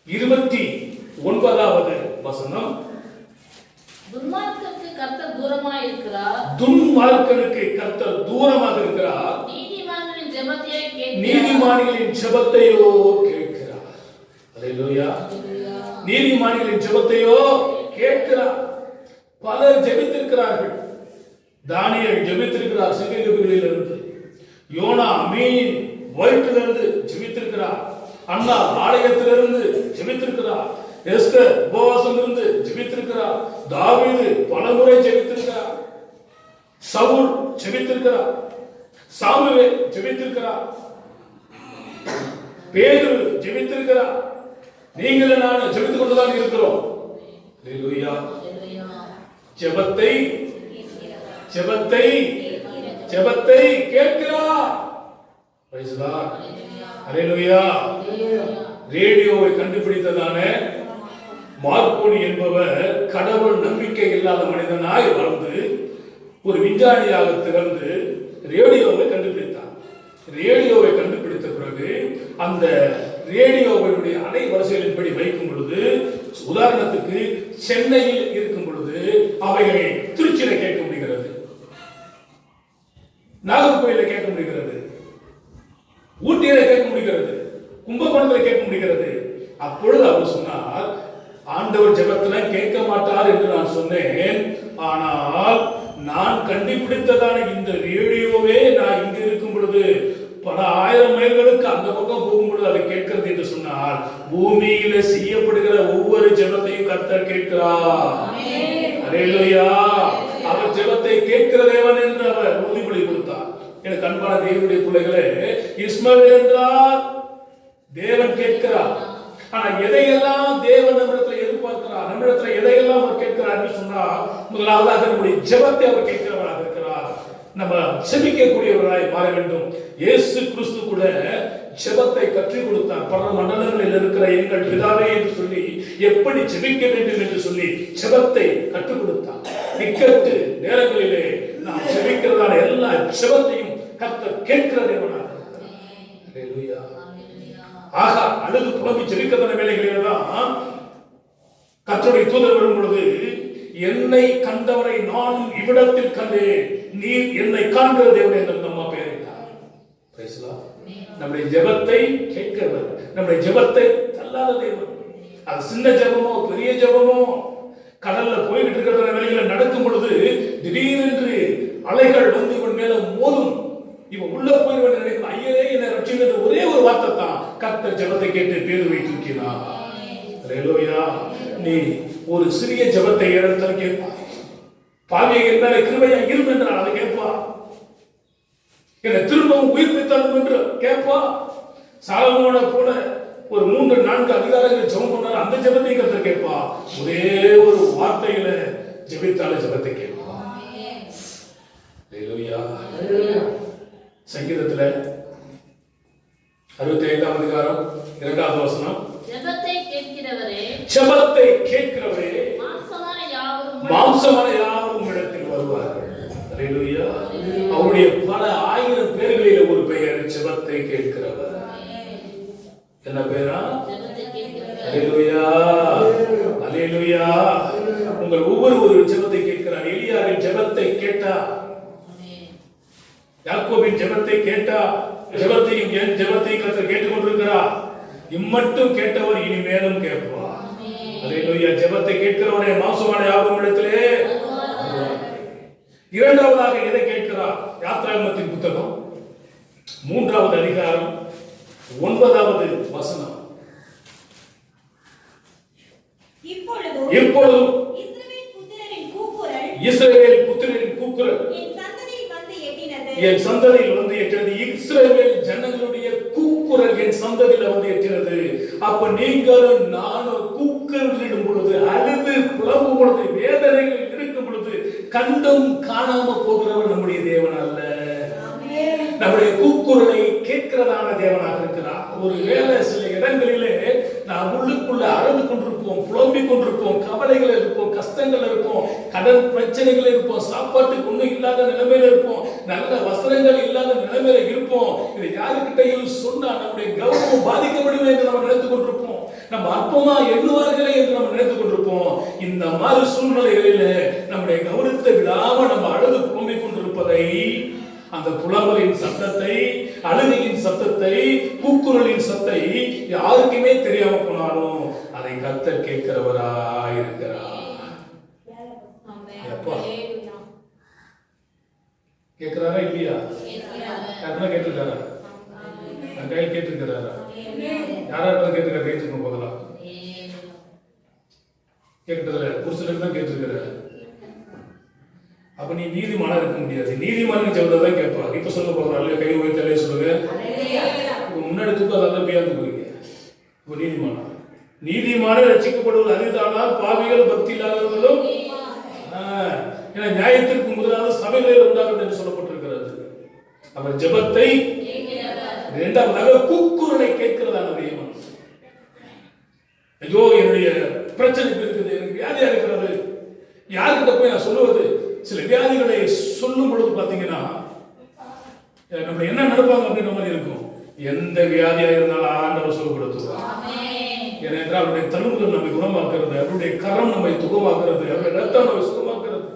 29வது வசனம். துன்மார்க்கனுக்கு கர்த்தர் தூரமாக இருக்கிறார், துன்மார்க்கனுக்கு கர்த்தர் தூரமாக இருக்கிறார், நீதிமான்களின் ஜெபத்தையோ கேட்கிறார். அல்லேலூயா. நீதிமான்களின் ஜெபத்தையோ கேட்கிறார். பலர் ஜெபித்திருக்கிறார்கள். தானியேல் ஜெபித்திருக்கிறார் சிங்கக்கபிகளில் இருந்து. யோனா மீன் வயிற்றிலிருந்து ஜெபித்திருக்கிறார். அண்ணா ஆலயத்திலிருந்து ஜெபித்திருக்கிறார். எஸ்தர் உபவாசமிருந்து ஜெபித்திருக்கிறார். தாவீது பலமுறை ஜெபித்திருக்கிறார். சவுல் ஜெபித்திருக்கிறார். சாமுவேல் ஜெபித்திருக்கிறார். பேதுரு ஜெபித்திருக்கிறார். நீங்கள் நான் ஜெபித்துக் கொண்டுதான் இருக்கிறோம். அல்லேலூயா. ஜெபத்தை கேட்கிறார். Praise God. அல்லேலூயா. ரேடியோவை கண்டுபிடித்ததான மார்க்கோனி என்பவர் கடவுள் நம்பிக்கை இல்லாத மனிதனாய் வாழ்ந்து ஒரு விஞ்ஞானியாக திறந்து ரேடியோவை கண்டுபிடித்தார். ரேடியோவை கண்டுபிடித்த பிறகு அந்த ரேடியோவினுடைய அலைவரிசைகளின்படி வைக்கும் பொழுது, உதாரணத்துக்கு சென்னையில் இருக்கும் பொழுது அவைகளை திருச்சியில கேட்க முடிகிறது, நாகர்கோயில கேட்க முடிகிறது, ஊட்டியில கேட்க முடிகிறது, கும்பகோணத்தில் கேட்க முடிகிறது. அப்பொழுது அவர் சொன்னார், ஆண்டவர் ஜெபத்துல கேட்க மாட்டார் என்று நான் சொன்னேன். ஆனால் நான் கண்டுபிடித்ததான இந்த ரேடியோவே நான் இங்க இருக்கும் பொழுது பல ஆயிரம் மைல்களுக்கு அந்த பக்கம் போகும்பொழுது அதை கேட்கிறது என்று சொன்னால், பூமியில செய்யப்படுகிற ஒவ்வொரு ஜெபத்தையும் கர்த்தர் கேட்கிறார். அல்லேலூயா. அவர் ஜெபத்தை கேட்கிற தேவன் என்று அவர் உறுதிமொழி கொடுத்தார். எனக்கு அன்பான தேவனுடைய பிள்ளைகளே, இஸ்மவேல் என்றால் தேவன் கேட்கிறார். ஆனா எதையெல்லாம் தேவன் நம்மிடத்துல எதிர்பார்க்கிறார், நம்மிடத்துல எதையெல்லாம் அவர் கேட்கிறார் என்று சொன்னால், முதலாவதாக நம்முடைய ஜெபத்தை அவர் கேட்கிறவராக இருக்கிறார். நம்ம செபிக்கக்கூடியவர்களாய் மாற வேண்டும். இயேசு கிறிஸ்து கூட ஜெபத்தை கற்றுக் கொடுத்தார். பல மண்டலங்களில் இருக்கிற எங்கள் பிதாவே என்று சொல்லி எப்படி ஜெபிக்க வேண்டும் என்று சொல்லி ஜெபத்தை கற்றுக் கொடுத்தார். இக்கட்டு நேரங்களிலே நாம் ஜெபிக்கிறதான எல்லா ஜெபத்தையும் கர்த்தர் கேட்கிற தேவனாக இருக்கிறார். ஹல்லேலூயா. ஆகா, அழுது புலம்பி ஜெபிக்கிறதான வேலைகளில் தான் கர்த்தருடைய தூதர் வரும் பொழுது, என்னை கண்டவரை நான் இவ்விடத்தில் கண்டேன், நீர் என்னை காண்கிற தேவன் என்று நம்ம பெயரிட்டார். Praise the Lord. நம்முடைய ஜெபத்தை கேட்கிறவர், நம்முடைய ஜெபத்தை தள்ளாத தேவன். அது சின்ன ஜெபமோ பெரிய ஜெபமோ, கடல்ல போய்கிட்டு இருக்கிற வேலைகளை நடக்கும் பொழுது திடீரென்று அலைகள் வந்து இவன் மேல மோதும், இவன் உள்ள போய்வன் நினைக்கும், ஐயரே என்னை ரட்சிங்க என்ற ஒரே ஒரு வார்த்தை தான் கர்த்தர் ஜெபத்தை கேட்டு பேதுருவை தூக்கினார். ஹல்லேலூயா. நீ ஒரு சிறிய ஜெபத்தை ஏறத்தால் கேட்பா, பாவியை என் மேல கிருபையா இரும் என்றால் அதை கேட்பா, என்னை திரும்பவும் உயிர்ப்பித்தாலும் என்று கேட்பா. சாலமோனை போல ஒரு 3-4 அதிகாரங்கள் ஜெபம் பண்ணார், அந்த ஜெபத்தை கர்த்தர் கேட்பா. ஒரே ஒரு வார்த்தையில ஜெபித்தால ஜெபத்தை கேட்பா. ஹல்லேலூயா. சங்கீதத்துல 65ஆம் அதிகாரம் 2வது வசனம், ஜெபத்தை கேட்கிறவரே, ஜெபத்தை கேட்கிறவரே மாம்சமான யாவரும் இடத்தில் வருவார்கள். ஹல்லேலூயா. அவருடைய பல ஆயிரம் பேர்களில் ஒரு பெயர் ஜெபத்தை கேட்கிறவர். என்ன பேரா? ஜெபத்தை கேட்கிறவர். ஹல்லேலூயா. ஹல்லேலூயா. உங்கள் ஒவ்வொரு ஜெபத்தை கேட்கிறார். எலியாவின் ஜெபத்தை கேட்டா, யாக்கோபின் ஜெபத்தை கேட்டா, ஜெபத்தையும் என் ஜெபத்தையும் கர்த்தர் கேட்டுக்கொண்டிருக்கிறார். இம்மட்டும் கேட்டவர் இனி மேலும் கேட்பார். ஹல்லேலூயா. ஜெபத்தை கேட்கிறவரே மாம்சமான யாவரும் இடத்திலே. இரண்டாவதாக எதை கேட்கிறார்? யாத்ராகமத்தின் புத்தகம் 3வது அதிகாரம் 9வது வசனம். இப்பொழுது இஸ்ரவேல் புத்திரரின் கூக்குரல் என் சந்ததியில் வந்து எட்டினது. இஸ்ரவேல் ஜனங்களுடைய கூக்குரல் என் சந்ததியில் வந்து எட்டினது. அப்ப நீங்களும் நானும் கூக்குரலிடும் பொழுது, அழுது புலம்பும் பொழுது, வேதனைகள் இருக்கும் பொழுது கண்டும் காணாம போகிறவர் நம்முடைய தேவன் அல்ல. நம்முடைய கூக்குரலை கேட்கிறதான தேவனாக இருக்கிறார். ஒரு வேலை சில இடங்களிலே நாம் உள்ளுக்குள்ள அழுது கொண்டிருப்போம், புலம்பிக் கொண்டிருப்போம், கவலைகள் இருப்போம், கஷ்டங்கள் இருப்போம், கடன் பிரச்சனைகள் இருப்போம், சாப்பாட்டுக்கு ஒண்ணும் இல்லாத நிலைமையில இருப்போம், நல்ல வஸ்திரங்கள் இல்லாத நிலைமையில இருப்போம். இதை யாருக்கிட்டையும் சொன்னா நம்முடைய கௌரவம் பாதிக்கப்படுமே என்று நம்ம நினைத்துக் கொண்டிருப்போம். நம்ம அற்பமா எண்ணுவார்களே என்று நம்ம நினைத்துக் கொண்டிருப்போம். இந்த மாதிரி சூழ்நிலைகளில நம்முடைய கௌரவத்தை விடாம நம்ம அழுது புலம்பிக் கொண்டிருப்பதை, அந்த புலம்பலின் சத்தத்தை, அழுகையின் சத்தத்தை, கூக்குரலின் சத்தை யாருக்குமே தெரியாம போனாலும் அதை கர்த்தர் கேட்கிறவராய் இருக்கிறார். கேட்கிறாரா இல்லையா? யாருன்னா கேட்டிருக்காரா? கையில் கேட்டிருக்கிறாரா? யாராவது கேட்டிருக்காரு? கேட்டிருக்கோம் போதெல்லாம் கேட்டதுல ஒரு சிலர் தான் கேட்டிருக்கிறாரு. அப்ப நீ நீதிமானா இருக்க முடியாது. நீதிமான் சொல்றதான் கேட்பா. இப்ப சொல்ல போறாரு, கை உயர்த்தாலே சொல்லுங்க. முன்னாடி தூக்காதான் பேர்ந்து போறீங்க. இப்ப நீதிமானா, நீதிமான ரட்சிக்கப்படுவது அதுதானா? பாவிகள் பக்தி இல்லாதவர்களும் ஏன்னா நியாயத்திற்கு முதலாவது சபைகளில் உண்டாகும் என்று சொல்லப்பட்டிருக்கிறது. அவர் ஜெபத்தை, இரண்டாவதாக கூக்குரலை கேட்கிறதான தெய்வம். ஐயோ என்னுடைய பிரச்சனை இருக்குது, எனக்கு வியாதியா இருக்கிறது, யாருக்கிட்ட போய் நான் சொல்லுவது? சில வியாதிகளை சொல்லும் பொழுது பாத்தீங்கன்னா நம்ம என்ன நடப்பாங்க அப்படின்ற மாதிரி இருக்கும். எந்த வியாதியா இருந்தாலும் ஆண்டவர் சுகப்படுத்துவார். ஏனென்றால் அவருடைய தழும்புகள் நம்மை குணமாக்குறது, அவருடைய கரம் நம்மை சுகமாக்குறது, அவருடைய ரத்தம் நம்மை சுகமாக்குறது.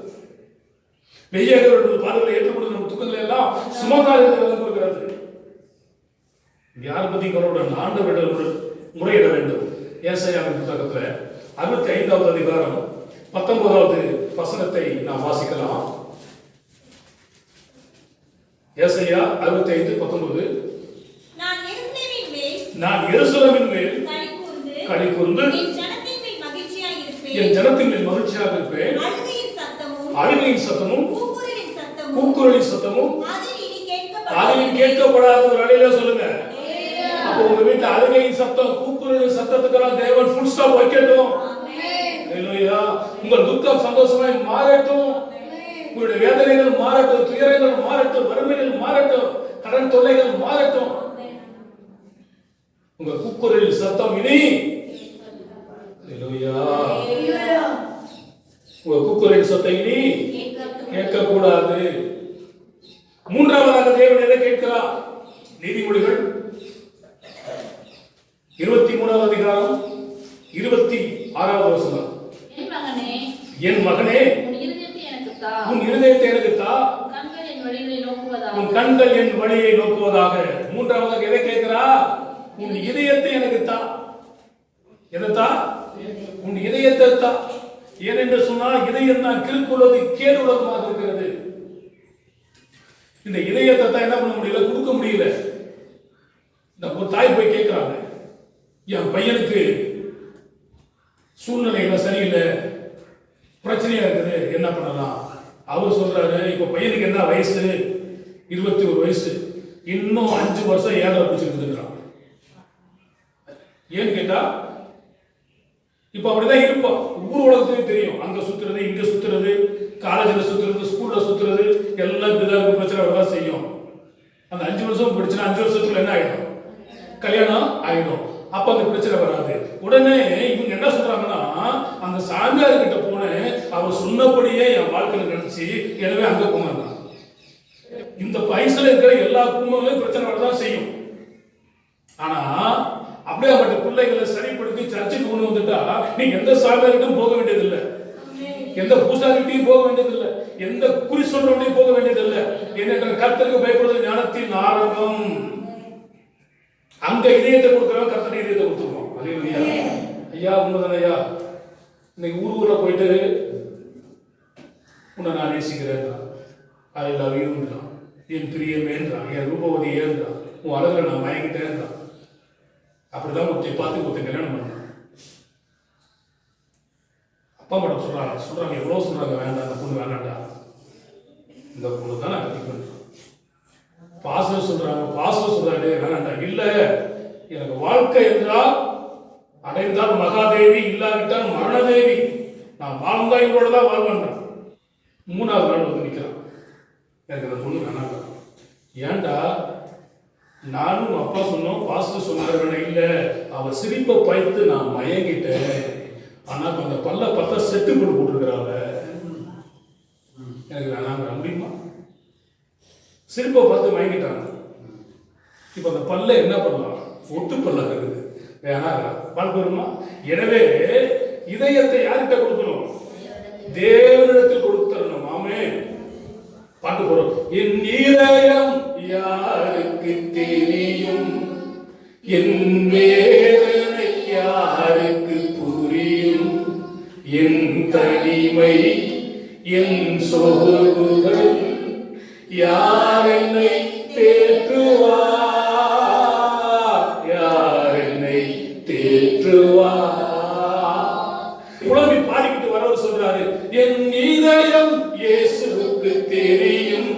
வெய்யவர்கள் பாதங்களை ஏற்றுக்கொண்டு நம்ம துக்கங்களை எல்லாம் சுமக்காரர்கள் கொடுக்கிறது. யாரை பத்தி கவலைப்பட? ஆண்டவரிடம் முறையிட வேண்டும். ஏசாயாவின் புத்தகத்துல 65வது அதிகாரம் 19வது வசனத்தை நாம் வாசிக்கலாம். ஏசாயா 65:19. நான் எருசலேமின் மேல் களி கூர்ந்து என் ஜனத்தின் மேல் மகிழ்ச்சியாக இருப்பேன். அழுகையின் சத்தமும் கூக்குரலின் சத்தமும் அதில் கேட்கப்படாத ஒரு அடையில சொல்லுங்க. அப்போ உங்க வீட்டு அழுகையின் சத்தம், கூக்குரலின் சத்தத்துக்கெல்லாம் தேவன் ஃபுல் ஸ்டாப் வைக்கட்டும். ஹல்லேலூயா. உங்கள் துக்கம் சந்தோஷமாய் மாறட்டும். உங்களுடைய வேதனைகள் மாறட்டும், துயரங்கள் மாறட்டும், வறுமைகள் மாறட்டும், கடன் தொல்லைகள் மாறட்டும். உங்க கூக்குரலில் சத்தம் இனி ஹல்லேலூயா. உங்க கூக்குரலில் சத்தம் இனி கேட்கக்கூடாது. மூன்றாவதாக தேவன் எதை கேட்கிறார்? நீதிமொழிகள் 23வது அதிகாரம் 26வது வசனம். என் மகனே, உன் இருதயத்தை எனக்கு தா. உன் இருதயத்தை எனக்கு தா. கண்கள் என் வழியை நோக்குவதாக. உன் கண்கள் என் வழியை நோக்குவதாக. மூன்றாவதாக எதை கேட்கிறா? உன் இதயத்தை எனக்கு தா. எதை தா? உன் இதயத்தை தா. ஏனென்று சொன்னால் இதயம் தான் கிறுக்குள்ளது, கேடுள்ளதுமாக இருக்கிறது. இந்த இதயத்தை தான் என்ன பண்ண முடியல, கொடுக்க முடியல. ஒரு தாய் போய் கேட்கிறாங்க, என் பையனுக்கு சூழ்நிலைகள் சரியில்லை, பிரச்சனையா இருக்குது, என்ன பண்ணலாம்? அவர் சொல்றாரு, இப்ப பையனுக்கு என்ன வயசு? 21 வயசு, இன்னும் 5 வருஷம் ஏழை பிடிச்சிருக்குறான். ஏன்னு கேட்டா, இப்ப அப்படிதான் இருப்போம். ஊர் உலகத்துக்கு தெரியும், அங்க சுத்துறது, இங்க சுத்துறது, காலேஜில் சுத்துறது, ஸ்கூல்ல சுத்துறது, எல்லாம் இப்படிதான் பிரச்சனை வரதான் செய்யும். அந்த 5 வருஷம் படிச்சுன்னா 5 வருஷத்துல என்ன ஆயிடும்? கல்யாணம் ஆயிடும். அப்ப அந்த பிரச்சனை வராது. உடனே இவங்க என்ன சொல்றாங்கன்னா, அந்த சாமியார் கிட்ட போனேன், அவர் சொன்னபடியே என் வாழ்க்கையில நினைச்சு, எனவே அங்க போனாங்க. இந்த வயசுல இருக்கிற எல்லா குடும்பங்களும் பிரச்சனை வரதான் செய்யும். ஆனா அப்படியே அவருடைய பிள்ளைகளை சரிப்படுத்தி சர்ச்சுக்கு கொண்டு வந்துட்டா, நீங்க எந்த சாமியார்கிட்டும் போக வேண்டியதில்லை, எந்த பூசாரிகிட்டையும் போக வேண்டியதில்லை, எந்த குறி சொல்றவனையும் போக வேண்டியதில்லை. ஏனென்ற கர்த்தருக்கு பயப்படுவது ஞானத்தின் ஆரம்பம். அங்க இதயத்தை கொடுக்கிறவன் கர்த்தர் இதயத்தை கொடுத்துருவோம். அல்லேலூயா. ஐயா உண்மைதான ஐயா? இன்னைக்கு ஊர்ல போயிட்டு உன்னை நான் நேசிக்கிறேன், ஐ லவ் யூன்றான், என் பிரியமேன்றான், என் ரூபவதி ஏன்றான், உன் அழகுல நான் மயங்கிட்டேன்றான். அப்படிதான் ஒருத்தர் பார்த்து ஒருத்தர் கல்யாணம் பண்ணான். அப்பா மட்டும் சொல்றாங்க எவ்வளவு சொல்றாங்க, வேண்டாம் அந்த பொண்ணு வேண்டாண்டா, இந்த பொண்ணு தான் நான் கட்டிக்கணும். பாஸ்டர் சொல்றாரு வேண்டாண்டா. இல்ல, எனக்கு வாழ்க்கை என்றால் அடைந்தால் மகாதேவி, இல்லாவிட்டால் மரணதேவி, நான் வாழ்ந்தா இவரோட தான் வாழ்வேன்றான். 3வது நாள் வந்து நிற்கிறான், எனக்கு அந்த பொண்ணு வேணாண்டா. ஏன்டா? நானும் அப்பா சொன்னோம், பாஸ்டர் சொன்னாரு, இல்ல அவ சிரிப்பை பார்த்து நான் மயங்கிட்டேன். ஆனா அந்த பல்ல பார்த்தா செட்டு போட்டுருக்கிறாங்க, எனக்கு வேணாங்க முடியுமா? சிரிப்பை பார்த்து மயங்கிட்டாங்க. இப்ப அந்த பல்ல என்ன பண்ணலாம்? ஒட்டு பல்ல இருக்குது, வேணாங்க வாழ்க்கை வருமா? எனவே இதயத்தை யார்கிட்ட கொடுக்கணும்? தேவனிடத்தில் கொடுத்துடணும். ஆமே. பாட்டு போறோம், என் இதயம் யாருக்கு தெரியும், என் வேதனை யாருக்கு புரியும், என் தனிமை என் சோர்வுகள் யார் என்னை தேற்றுவார், யார் என்னை தேற்றுவார். புலம்பி பாடிக்கிட்டு வரவர் சொல்றாரு, என் இதயம் இயேசுவுக்கு தெரியும்,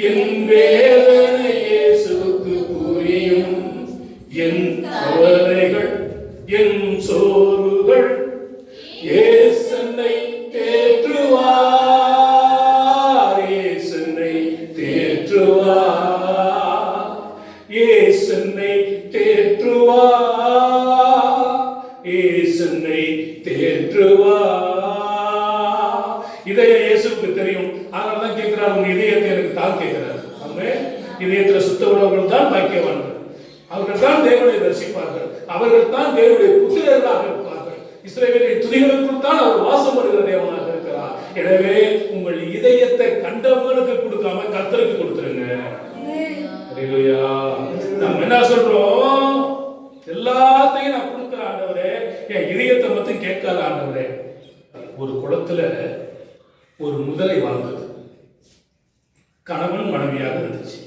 என் வேதனை இயேசுவுக்கு புரியும், என் கவலைகள் என் சோர்வுகள் இயேசுவை தேற்றுவார், இயேசுவை தேற்றுவார், இயேசுவை தேற்றுவார், இயேசுவை தேற்றுவார். இதய இயேசுவுக்கு தெரியும். அதனாலதான் கேட்கிறார், உங்க இதயத்தை எனக்கு தான் கேட்கிறார். இதயத்தில் சுத்த உணவுகள் தான் பாக்கியவான்கள், அவர்கள் தான் தேவனை தரிசிப்பார்கள், அவர்கள் தான் தேவனுடைய புத்திரர்களாக இருப்பார்கள். இஸ்ரவேலின் துதிகளுக்குள் தான் அவர் வாசம் வருகிற தேவனாக இருக்கிறார். எனவே உங்கள் இதயத்தை கண்டவங்களுக்கு கொடுக்காம கர்த்தருக்கு கொடுத்துருங்க. அல்லேலூயா. நம்ம என்ன சொல்றோம்? எல்லாத்தையும் நான் கொடுக்கிற ஆண்டவரே, என் இதயத்தை மட்டும் கேட்காத ஆண்டவரே. ஒரு குளத்துல ஒரு முதலை வாழ்ந்தது, கணவன் மனைவியாக இருந்துச்சு.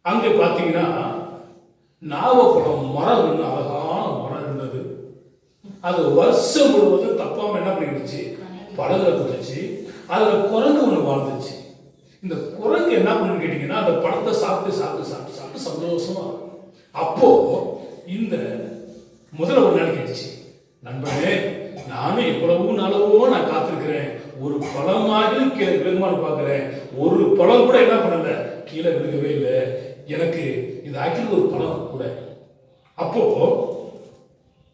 அங்க பாத்தீங்கன்னா நாவப்பழம் மரம், அழகான மரம் இருந்தது. அது வருஷம் முழுவதும் தப்பாம என்ன பண்ணிடுச்சு, பழங்களை கொடுத்துச்சு. அதுல குரங்கு ஒண்ணு வாழ்ந்துச்சு. இந்த குரங்கு என்ன பண்ணு கேட்டீங்கன்னா, அந்த பழத்தை சாப்பிட்டு சாப்பிட்டு சாப்பிட்டு சாப்பிட்டு சந்தோஷமா. அப்போ இந்த முதல்ல ஒரு நாள் கேட்டுச்சு, நண்பனே, நானும் எவ்வளவோ நாளவோ நான் காத்திருக்கிறேன், ஒரு பழமாக கீழே விழுமான்னு பார்க்கிறேன். ஒரு பழம் கூட என்ன பண்ணல, கீழே விழுகவே இல்லை. எனக்கு இது ஆக்சுவலி ஒரு பழம் கூட. அப்போ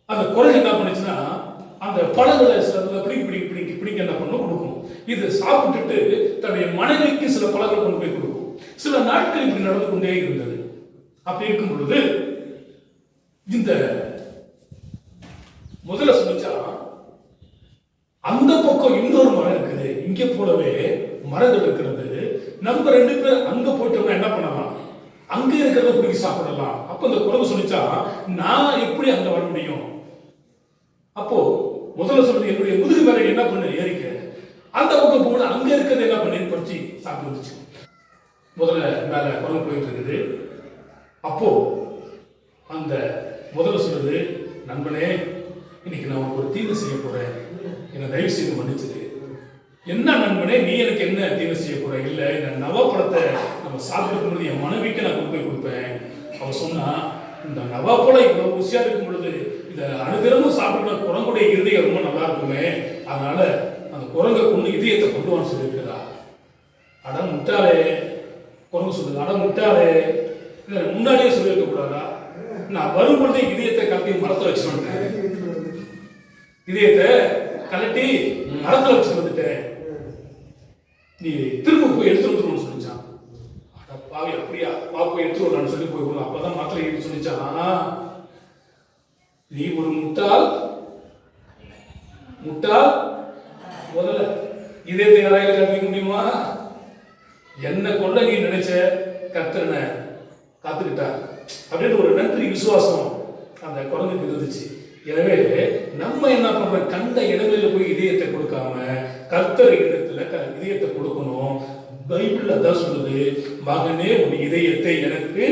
அந்த குரங்கு என்ன பண்ணுச்சுன்னா, அந்த பழங்களை பிடிக்க என்ன பண்ணும், கொடுக்கும். இது சாப்பிட்டுட்டு தன்னுடைய மனைவிக்கு சில பழங்கள் கொண்டு போய் கொடுக்கும். சில நாட்கள் இப்படி நடந்து கொண்டே இருந்தது. அப்படி இருக்கும் பொழுது இந்த முதல்ல சொல்லிச்சா, அந்த பக்கம் இன்னொரு மரம் இருக்குது, இங்க போலவே மரங்கள் இருக்கிறது. நம்ம 2 பேர் அங்க போயிட்டோம்னா என்ன பண்ணலாம், அங்க இருக்கிறத பிடிக்க சாப்பிடலாம். அப்ப அந்த குரங்கு சொல்லிச்சா, நான் எப்படி அங்க வர முடியும்? அப்போ முதல்ல சொல்றது, என்னுடைய முதுகு மேல என்ன பண்ணு, ஏறிக்க. அந்த பக்கம் போன அங்க இருக்கிறது என்ன பண்ணி பறிச்சு சாப்பிட்டு. முதல்ல மேல குரங்கு போயிட்டு இருக்குது. அப்போ அந்த முதல்ல சொல்றது, நண்பனே, இன்னைக்கு நான் உனக்கு ஒரு தீர்வு செய்ய போறேன், என்னை தயவு செய்து மன்னிச்சிரு. என்ன நண்பனே, நீ எனக்கு என்ன தீர்வு செய்ய போற? இல்ல, இந்த நவாப்பழத்தை நம்ம சாப்பிட்டு என் மனைவிக்கு நான் கொண்டு போய் கொடுப்பேன். அவ சொன்னா, இந்த நவாப்பழம் இவ்வளவு ருசியா இருக்கும் பொழுது இதை அனுதினமும் சாப்பிட குரங்குடைய இருதயம் ரொம்ப நல்லா இருக்குமே, அதனால அந்த குரங்கை கொண்டு இதயத்தை கொண்டு வான்னு சொல்லியிருக்கிறா. அட முட்டாளே, குரங்கு சொல்லுது, அட முட்டாளே, இதை முன்னாடியே சொல்லியிருக்க கூடாதா? நான் வரும்பொழுது இதயத்தை கட்டி மரத்தை வச்சு வந்துட்டேன், இதயத்தை கலட்டி மரத்துல வச்சு வந்துட்டேன், நீ திரும்ப போய் எடுத்து வந்துருன்னு சொல்லிச்சான். அட பாவி, அப்படியா, வா போய் எடுத்து வரலான்னு சொல்லி போய் அப்பதான் மரத்துல ஏறி சொல்லிச்சான், நீ ஒரு முட்டாள், முதல்ல இதயத்தை யாராவது கட்டிக்க முடியுமா? என்ன கொள்ள நீ நினைச்ச, கர்த்தனை காத்துக்கிட்டார் அப்படின்னு ஒரு நன்றி விசுவாசம் அந்த குழந்தைக்கு இருந்துச்சு. எனவே நம்ம என்ன பண்றோம், கண்ட இடங்களில் போய் இதயத்தை கொடுக்காம கர்த்தர் இடத்துல இதயத்தை கொடுக்கணும். பைபிள் அதான் சொல்லுது, மகனே உன் இதயத்தை எனக்கு,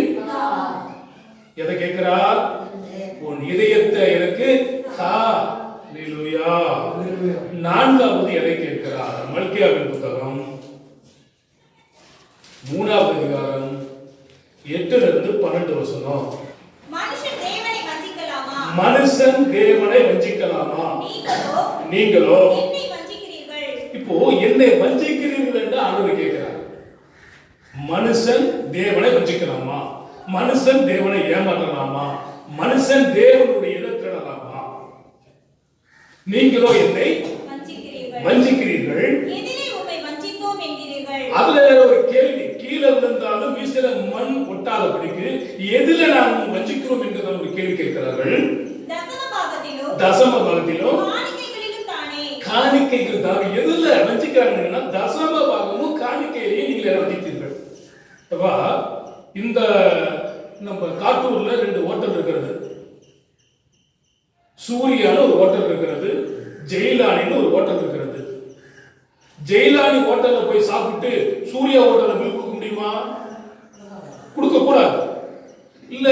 எதை கேட்கிறா, உன் இதயத்தை எனக்கு தா. அல்லேலூயா. 4வது எதை கேட்கிறார்? மல்கியாவின் புத்தகம் 3வது அதிகாரம் 8-12 வசனம். மனுஷன் தேவனை வஞ்சிக்கலாமா? நீங்களோ இப்போ என்னை வஞ்சிக்கிறீர்கள் என்று ஆண்டவர் கேட்கிறார். மனுஷன் தேவனை வஞ்சிக்கலாமா? மனுஷன் தேவனை ஏமாற்றலாமா? மனுஷன் தேவனுடைய இடத்திடலாமா? நீங்களோ என்னை வஞ்சிக்கிறீர்கள். அதுல ஒரு கேள்வி, கீழே விழுந்தாலும் வீசில மண் ஒட்டாதபடிக்கு எதில நாம் வஞ்சிக்கிறோம் என்கிற ஒரு கேள்வி கேட்கிறார்கள். தசம பாகத்திலும் காணிக்கைகள் தான். எதுல வஞ்சிக்கிறாங்கன்னா தசம பாகமும் காணிக்கையிலையும் நீங்கள் வஞ்சித்தீர்கள். இந்த நம்ம காட்டூர்ல 2 ஹோட்டல் இருக்கிறது. சூர்யான்னு ஒரு ஹோட்டல் இருக்கிறது, ஜெயிலானின்னு ஒரு ஹோட்டல் இருக்கிறது. ஜெயிலானி ஹோட்டல்ல போய் சாப்பிட்டு சூர்யா ஹோட்டல்ல பில் கொடுக்க முடியுமா? கொடுக்க கூடாது. இல்ல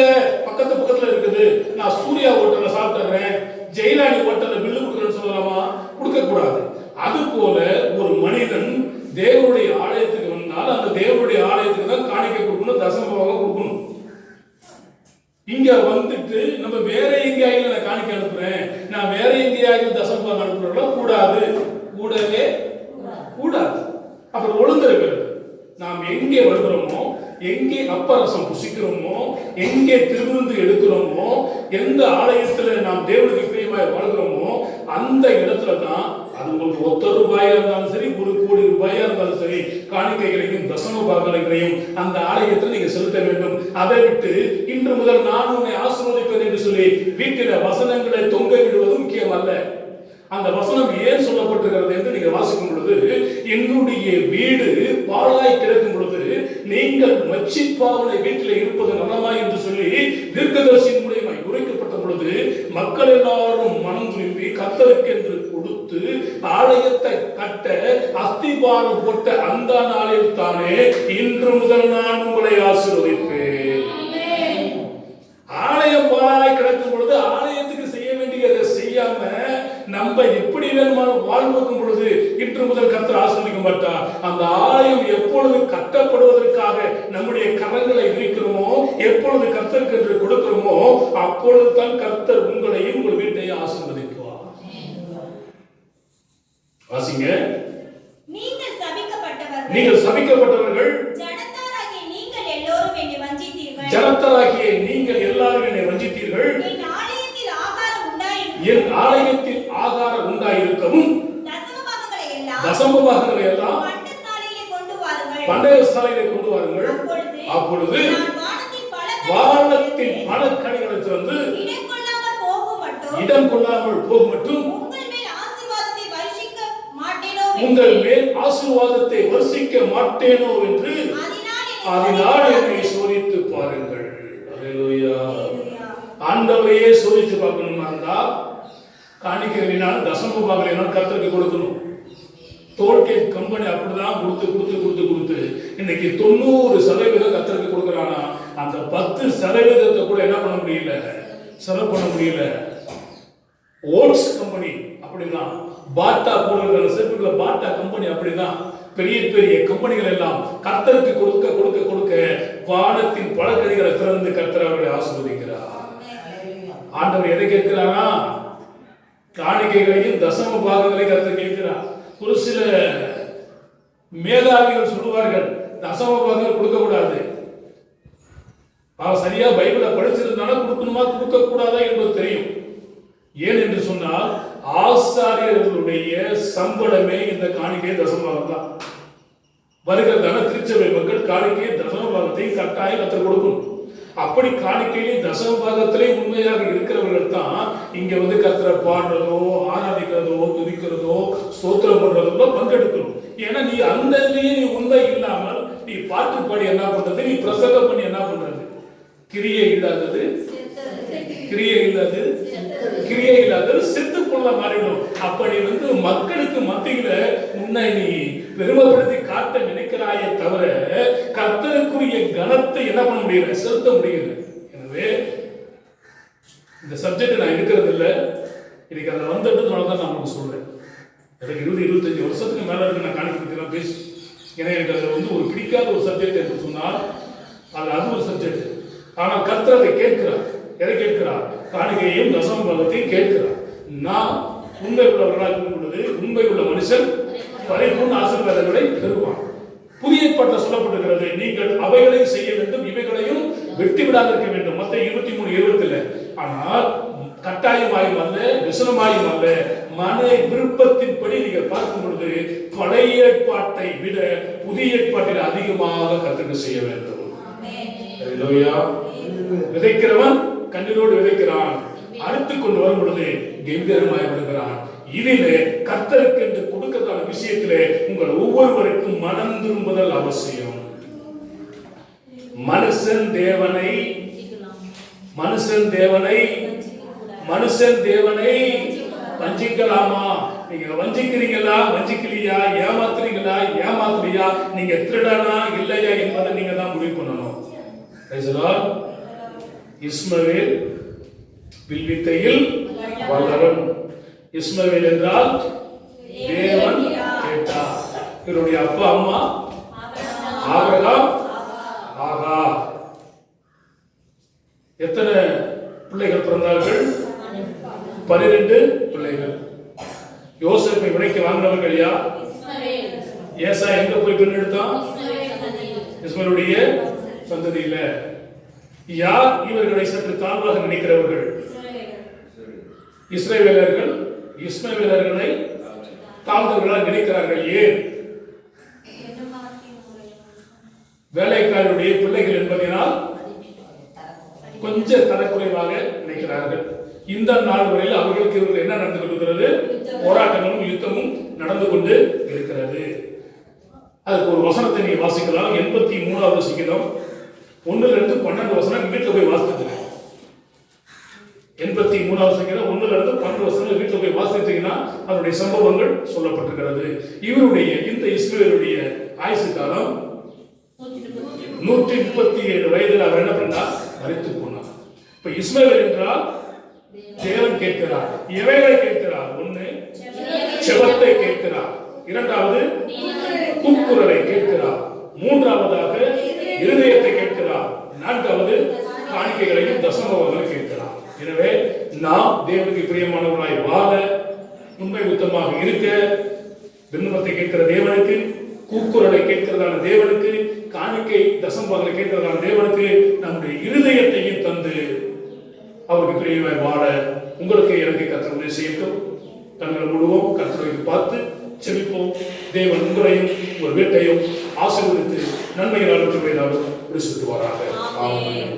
பக்கத்துல இருக்குது, நான் சூர்யா ஹோட்டல்ல சாப்பிட்டுறேன், ஜெயிலானி ஹோட்டல்ல பில் கொடுக்கறேன்னு சொல்லலாமா? கொடுக்க கூடாது. அது போல ஒரு மனிதன் தேவனுடைய ஆலயத்துக்கு வந்தால் அந்த தேவனுடைய ஆலயத்துக்கு தான் காணிக்கை கொடுக்கணும், தசமபாகம் கொடுக்கணும். இங்க வந்துட்டு நம்ம வேற எங்கேயாவது நான் காணிக்கை அனுப்புறேன், நான் வேற எங்கேயாவது தசமபாகம் அனுப்புறோம் கூடாது, கூடவே கூடாது. அப்புறம் ஒழுங்கு இருக்கிறது. நாம் எங்கே வருகிறோமோ, எங்கே அப்பரசம் புசிக்கிறோமோ, எங்கே திருவிருந்து எடுக்கிறோமோ, எந்த ஆலயத்துல நாம் தேவனுக்கு பிரியமாய் வாழ்கிறோமோ அந்த இடத்துல தான், அது உங்களுக்கு ₹1 இருந்தாலும் சரி, ₹1,00,00,000 இருந்தாலும் சரி, காணிக்கைகளையும் தசம பாகங்களையும் அந்த ஆலயத்தில் நீங்க செலுத்த வேண்டும். அதை விட்டு இன்று முதல் நான் உன்னை ஆசீர்வதிப்பேன் என்று சொல்லி வீட்டில வசனங்களை தொங்க விடுவது முக்கியம் அல்ல. அந்த வசனம் ஏன் சொல்லப்பட்டிருக்கிறது என்று நீங்கள் வாசிக்கும் பொழுது, என்னுடைய வீடு பாழாய் கிடக்கும் பொழுது நீங்கள் மச்சிப்பாவனை வீட்டில் இருப்பது நலமா என்று சொல்லி தீர்க்கதரிசியின் மூலமாய் உரைக்கப்பட்ட பொழுது மக்கள் எல்லாரும் மனம் திரும்பி கர்த்தருக்கு என்று கொடுத்து ஆலயத்தை கட்ட அஸ்திபாரம் போட்ட அந்த நாளில் தானே இன்று முதல் நான் உங்களை ஆசீர்வதிப்பேன். ஆலயம் பாழாய் கிடக்கும் பொழுது ஆலயத்துக்கு செய்ய வேண்டியதை செய்யாம நம்ம எப்படி வேணுமானும் வாழ்வதும் பொழுது இன்று முதல் கர்த்தர் ஆசீர்வதிக்க மாட்டார். அந்த ஆலயம் எப்பொழுது கட்டப்படுவதற்காக நம்முடைய கரங்களை விரிக்கிறோமோ, எப்பொழுது கர்த்தருக்கு என்று கொடுக்கிறோமோ, அப்பொழுது தான் கர்த்தர் உங்களையும் உங்கள் வீட்டையும் ஆசீர்வதிக்குவார். வாசிங்க செய்யுங்கள். என் ஆலயத்தில் ஆகாரம் என் ஆலயத்தில் ஆகாரம் உண்டாயிருக்கவும் தசமபாகங்களை எல்லாம் பண்டகசாலையிலே கொண்டு வாருங்கள். அப்பொழுது வானத்தின் பல கனிகளை திறந்து இடம் கொள்ளாமல் போகும் மட்டும் உங்கள் மேல் ஆசீர்வாதத்தை வருஷிக்க மாட்டேனோ என்று அதனால் என்னை சோதித்து பாருங்கள். அல்லேலூயா. ஆண்டவரையே சோதித்து பார்க்கணும்னா இருந்தா காணிக்கைகளினால் தசமபாகங்களை கர்த்தருக்கு கொடுக்கணும். டோல்கேட் கம்பெனி அப்படிதான் கொடுத்து இன்னைக்கு 90% கர்த்தருக்கு கொடுக்கறானா, அந்த 10% கூட என்ன பண்ண முடியல, செலவு பண்ண முடியல. ஓட்ஸ் கம்பெனி அப்படிதான், பாட்டா போடுற செருப்புல பாட்டா கம்பெனி அப்படிதான், பெரிய பெரிய கம்பெனிகள் எல்லாம் கர்த்தருக்கு கொடுக்க கொடுக்க கொடுக்க வானத்தின் பழக்கணிகளை திறந்து கர்த்தர் அவர்களை ஆசீர்வதிக்கிறார். ஆண்டவர் எதை கேட்கிறாரா? காணிக்கைகளையும் தசம பாகங்களையும் கர்த்தர் கேட்கிறார். ஒரு சில மேதாவிகள் சொல்லுவார்கள் தசம பாகங்கள் கொடுக்க கூடாது. சரியா பைபிளை படிச்சிருந்தாலும் கொடுக்கணுமா கொடுக்க கூடாதா என்பது தெரியும். ஏன் என்று சொன்னால் ஆசாரியர்களுடைய சம்பளமே இந்த காணிக்கை தசமபாகம் தான். வருகிறதான திருச்சபை மக்கள் காணிக்கையை தசமபாகத்தை கட்டாயம் கற்றுக் கொடுக்கணும். அப்படி காணிக்கையிலே தசமபாகத்திலே உண்மையாக இருக்கிறவர்கள் தான் இங்க வந்து கர்த்தரை பாடுறதோ ஆராதிக்கிறதோ துதிக்கிறதோ ஸ்தோத்திரம் பண்றதோ பங்கெடுக்கணும். ஏன்னா நீ அந்த நீ உண்மை இல்லாமல் நீ பாட்டு பாடி என்ன பண்றது, நீ பிரசங்கம் பண்ணி என்ன பண்றது? கிரியை இல்லாதது செத்து கொள்ள மாறிடும். அப்படி வந்து மக்களுக்கு மத்தியில உன்னை நீ பெருமைப்படுத்தி காட்ட நினைக்கிறாயே தவிர கர்த்தருக்குரிய கனத்தை என்ன பண்ண முடியல, செலுத்த முடியல. எனவே இந்த சப்ஜெக்ட் நான் எடுக்கிறது இல்லை, இன்னைக்கு அதை வந்துட்டதுனால தான் நான் உங்களுக்கு சொல்றேன். எனக்கு 20-25 வருஷத்துக்கு மேல இருக்கு நான் காணிக்கலாம் பேசி. ஏன்னா எனக்கு அது வந்து ஒரு பிடிக்காத ஒரு சப்ஜெக்ட் என்று சொன்னால் அது ஒரு சப்ஜெக்ட். ஆனால் கர்த்தர் அதை கேட்கிறார். எதை கேட்கிறார்? காணிக்கையும் தசம பாகத்தையும் கேட்கிறார். நான் உண்மை உள்ளவர்களாக இருக்கும் பொழுது உண்மை உள்ள மனுஷன் பரிபூர்ண ஆசீர்வாதங்களை பெறுவான். புதிய ஏற்பாட்டில் சொல்லப்பட்டிருக்கிறது, நீங்கள் அவைகளையும் செய்ய வேண்டும் இவைகளையும் வெட்டி விடாத இருக்க வேண்டும். மத்த 23:20. ஆனால் கட்டாயமாயும் அல்ல, விசனமாயும் அல்ல, மன விருப்பத்தின்படி நீங்கள் பார்க்கும் பொழுது பழைய ஏற்பாட்டை விட புதிய ஏற்பாட்டில் அதிகமாக கர்த்தருக்கு செய்ய வேண்டும். விதைக்கிறவன் கண்ணீரோடு விதைக்கிறான், அறுத்து கொண்டு வரும் பொழுது கம்பீரமாய் விடுகிறான். இதிலே கர்த்தருக்கு என்று கொடுக்கிறதான விஷயத்திலே உங்கள் ஒவ்வொருவருக்கும் மனம் திரும்புதல் அவசியம். மனுஷன் தேவனை வஞ்சிக்கலாமா? நீங்க வஞ்சிக்கிறீங்களா வஞ்சிக்கலையா, ஏமாத்துறீங்களா, நீங்க திருடனா இல்லையா என்பதை நீங்க தான் முடிவு பண்ணணும். இஸ்மவேல் வில்வித்தையில் வல்லவன். இஸ்மவேல் என்றால் தேவன் கேட்டார். இவருடைய அப்பா அம்மா ஆபிரகாம், ஆகார். எத்தனை பிள்ளைகள் பிறந்தார்கள்? 12 பிள்ளைகள். யோசேப்பை விலைக்கு வாங்கினவர்கள் யார்? ஏசா எங்க போய் பெண் எடுத்தான்? இஸ்மவேலுடைய சந்ததியில. யார் இவர்களை சற்று தாழ்வாக நினைக்கிறவர்கள்? இஸ்ரவேலர்கள் இஸ்மவேலர்களை தாழ்ந்தவர்களாக நினைக்கிறார்கள். ஏன்? வேலைக்காரருடைய பிள்ளைகள் என்பதனால் கொஞ்சம் தரக்குறைவாக நினைக்கிறார்கள். இந்த நாள் வரையில் அவர்களுக்கு இவர்கள் என்ன நடந்து கொண்டிருக்கிறது? போராட்டங்களும் யுத்தமும் நடந்து கொண்டு இருக்கிறது. அதுக்கு ஒரு வசனத்தை நீங்க வாசிக்கலாம். 83வது சங்கீதம் 1-12 வசனம் வீட்டுல போய் வாசித்துங்க. 83வது சங்கீதம் 1-12 வசனம் வீட்டுல போய் வாசித்தீங்கன்னா அதனுடைய சம்பவங்கள் சொல்லப்பட்டிருக்கிறது. இவருடைய இந்த இஸ்மவேலுடைய ஆயுசு காலம் 137 வயதில் அவர் என்ன பண்ணார்? மரித்து போனார். இப்ப இஸ்மவேல் என்றால் தேவன் கேட்கிறார். எவைகளை கேட்கிறார்? 1 செபத்தை கேட்கிறார், 2வது கூக்குரலை கேட்கிறார், 3வதாக இருதயத்தை கேட்கிறார், 4வது காணிக்கைகளையும் தசமபாகங்களை கேட்கிறார். எனவே நாம் தேவனுக்கு பிரியமானவர்களாய் வாழ, உண்மை உத்தமாக இருக்க, விண்ணப்பத்தை கேட்கிற தேவனுக்கு, கூக்குரலை கேட்கிறதான தேவனுக்கு, காணிக்கை தசமபாகங்களை கேட்கிறதான தேவனுக்கு நம்முடைய இருதயத்தையும் தந்து அவருக்கு பிரியமாய் வாழ உங்களுக்கு எனக்கு கர்த்தர் உதவி செய்யட்டும். கண்கள் முழுவதும் கர்த்தரை பார்த்து செபிப்போம். தேவன் உங்களையும் உங்கள் வீட்டையும் ஆசீர்வதித்து நன்மைகளால் விட்டுவிடாமல் விடுவித்து வராங்க. ஆமென்.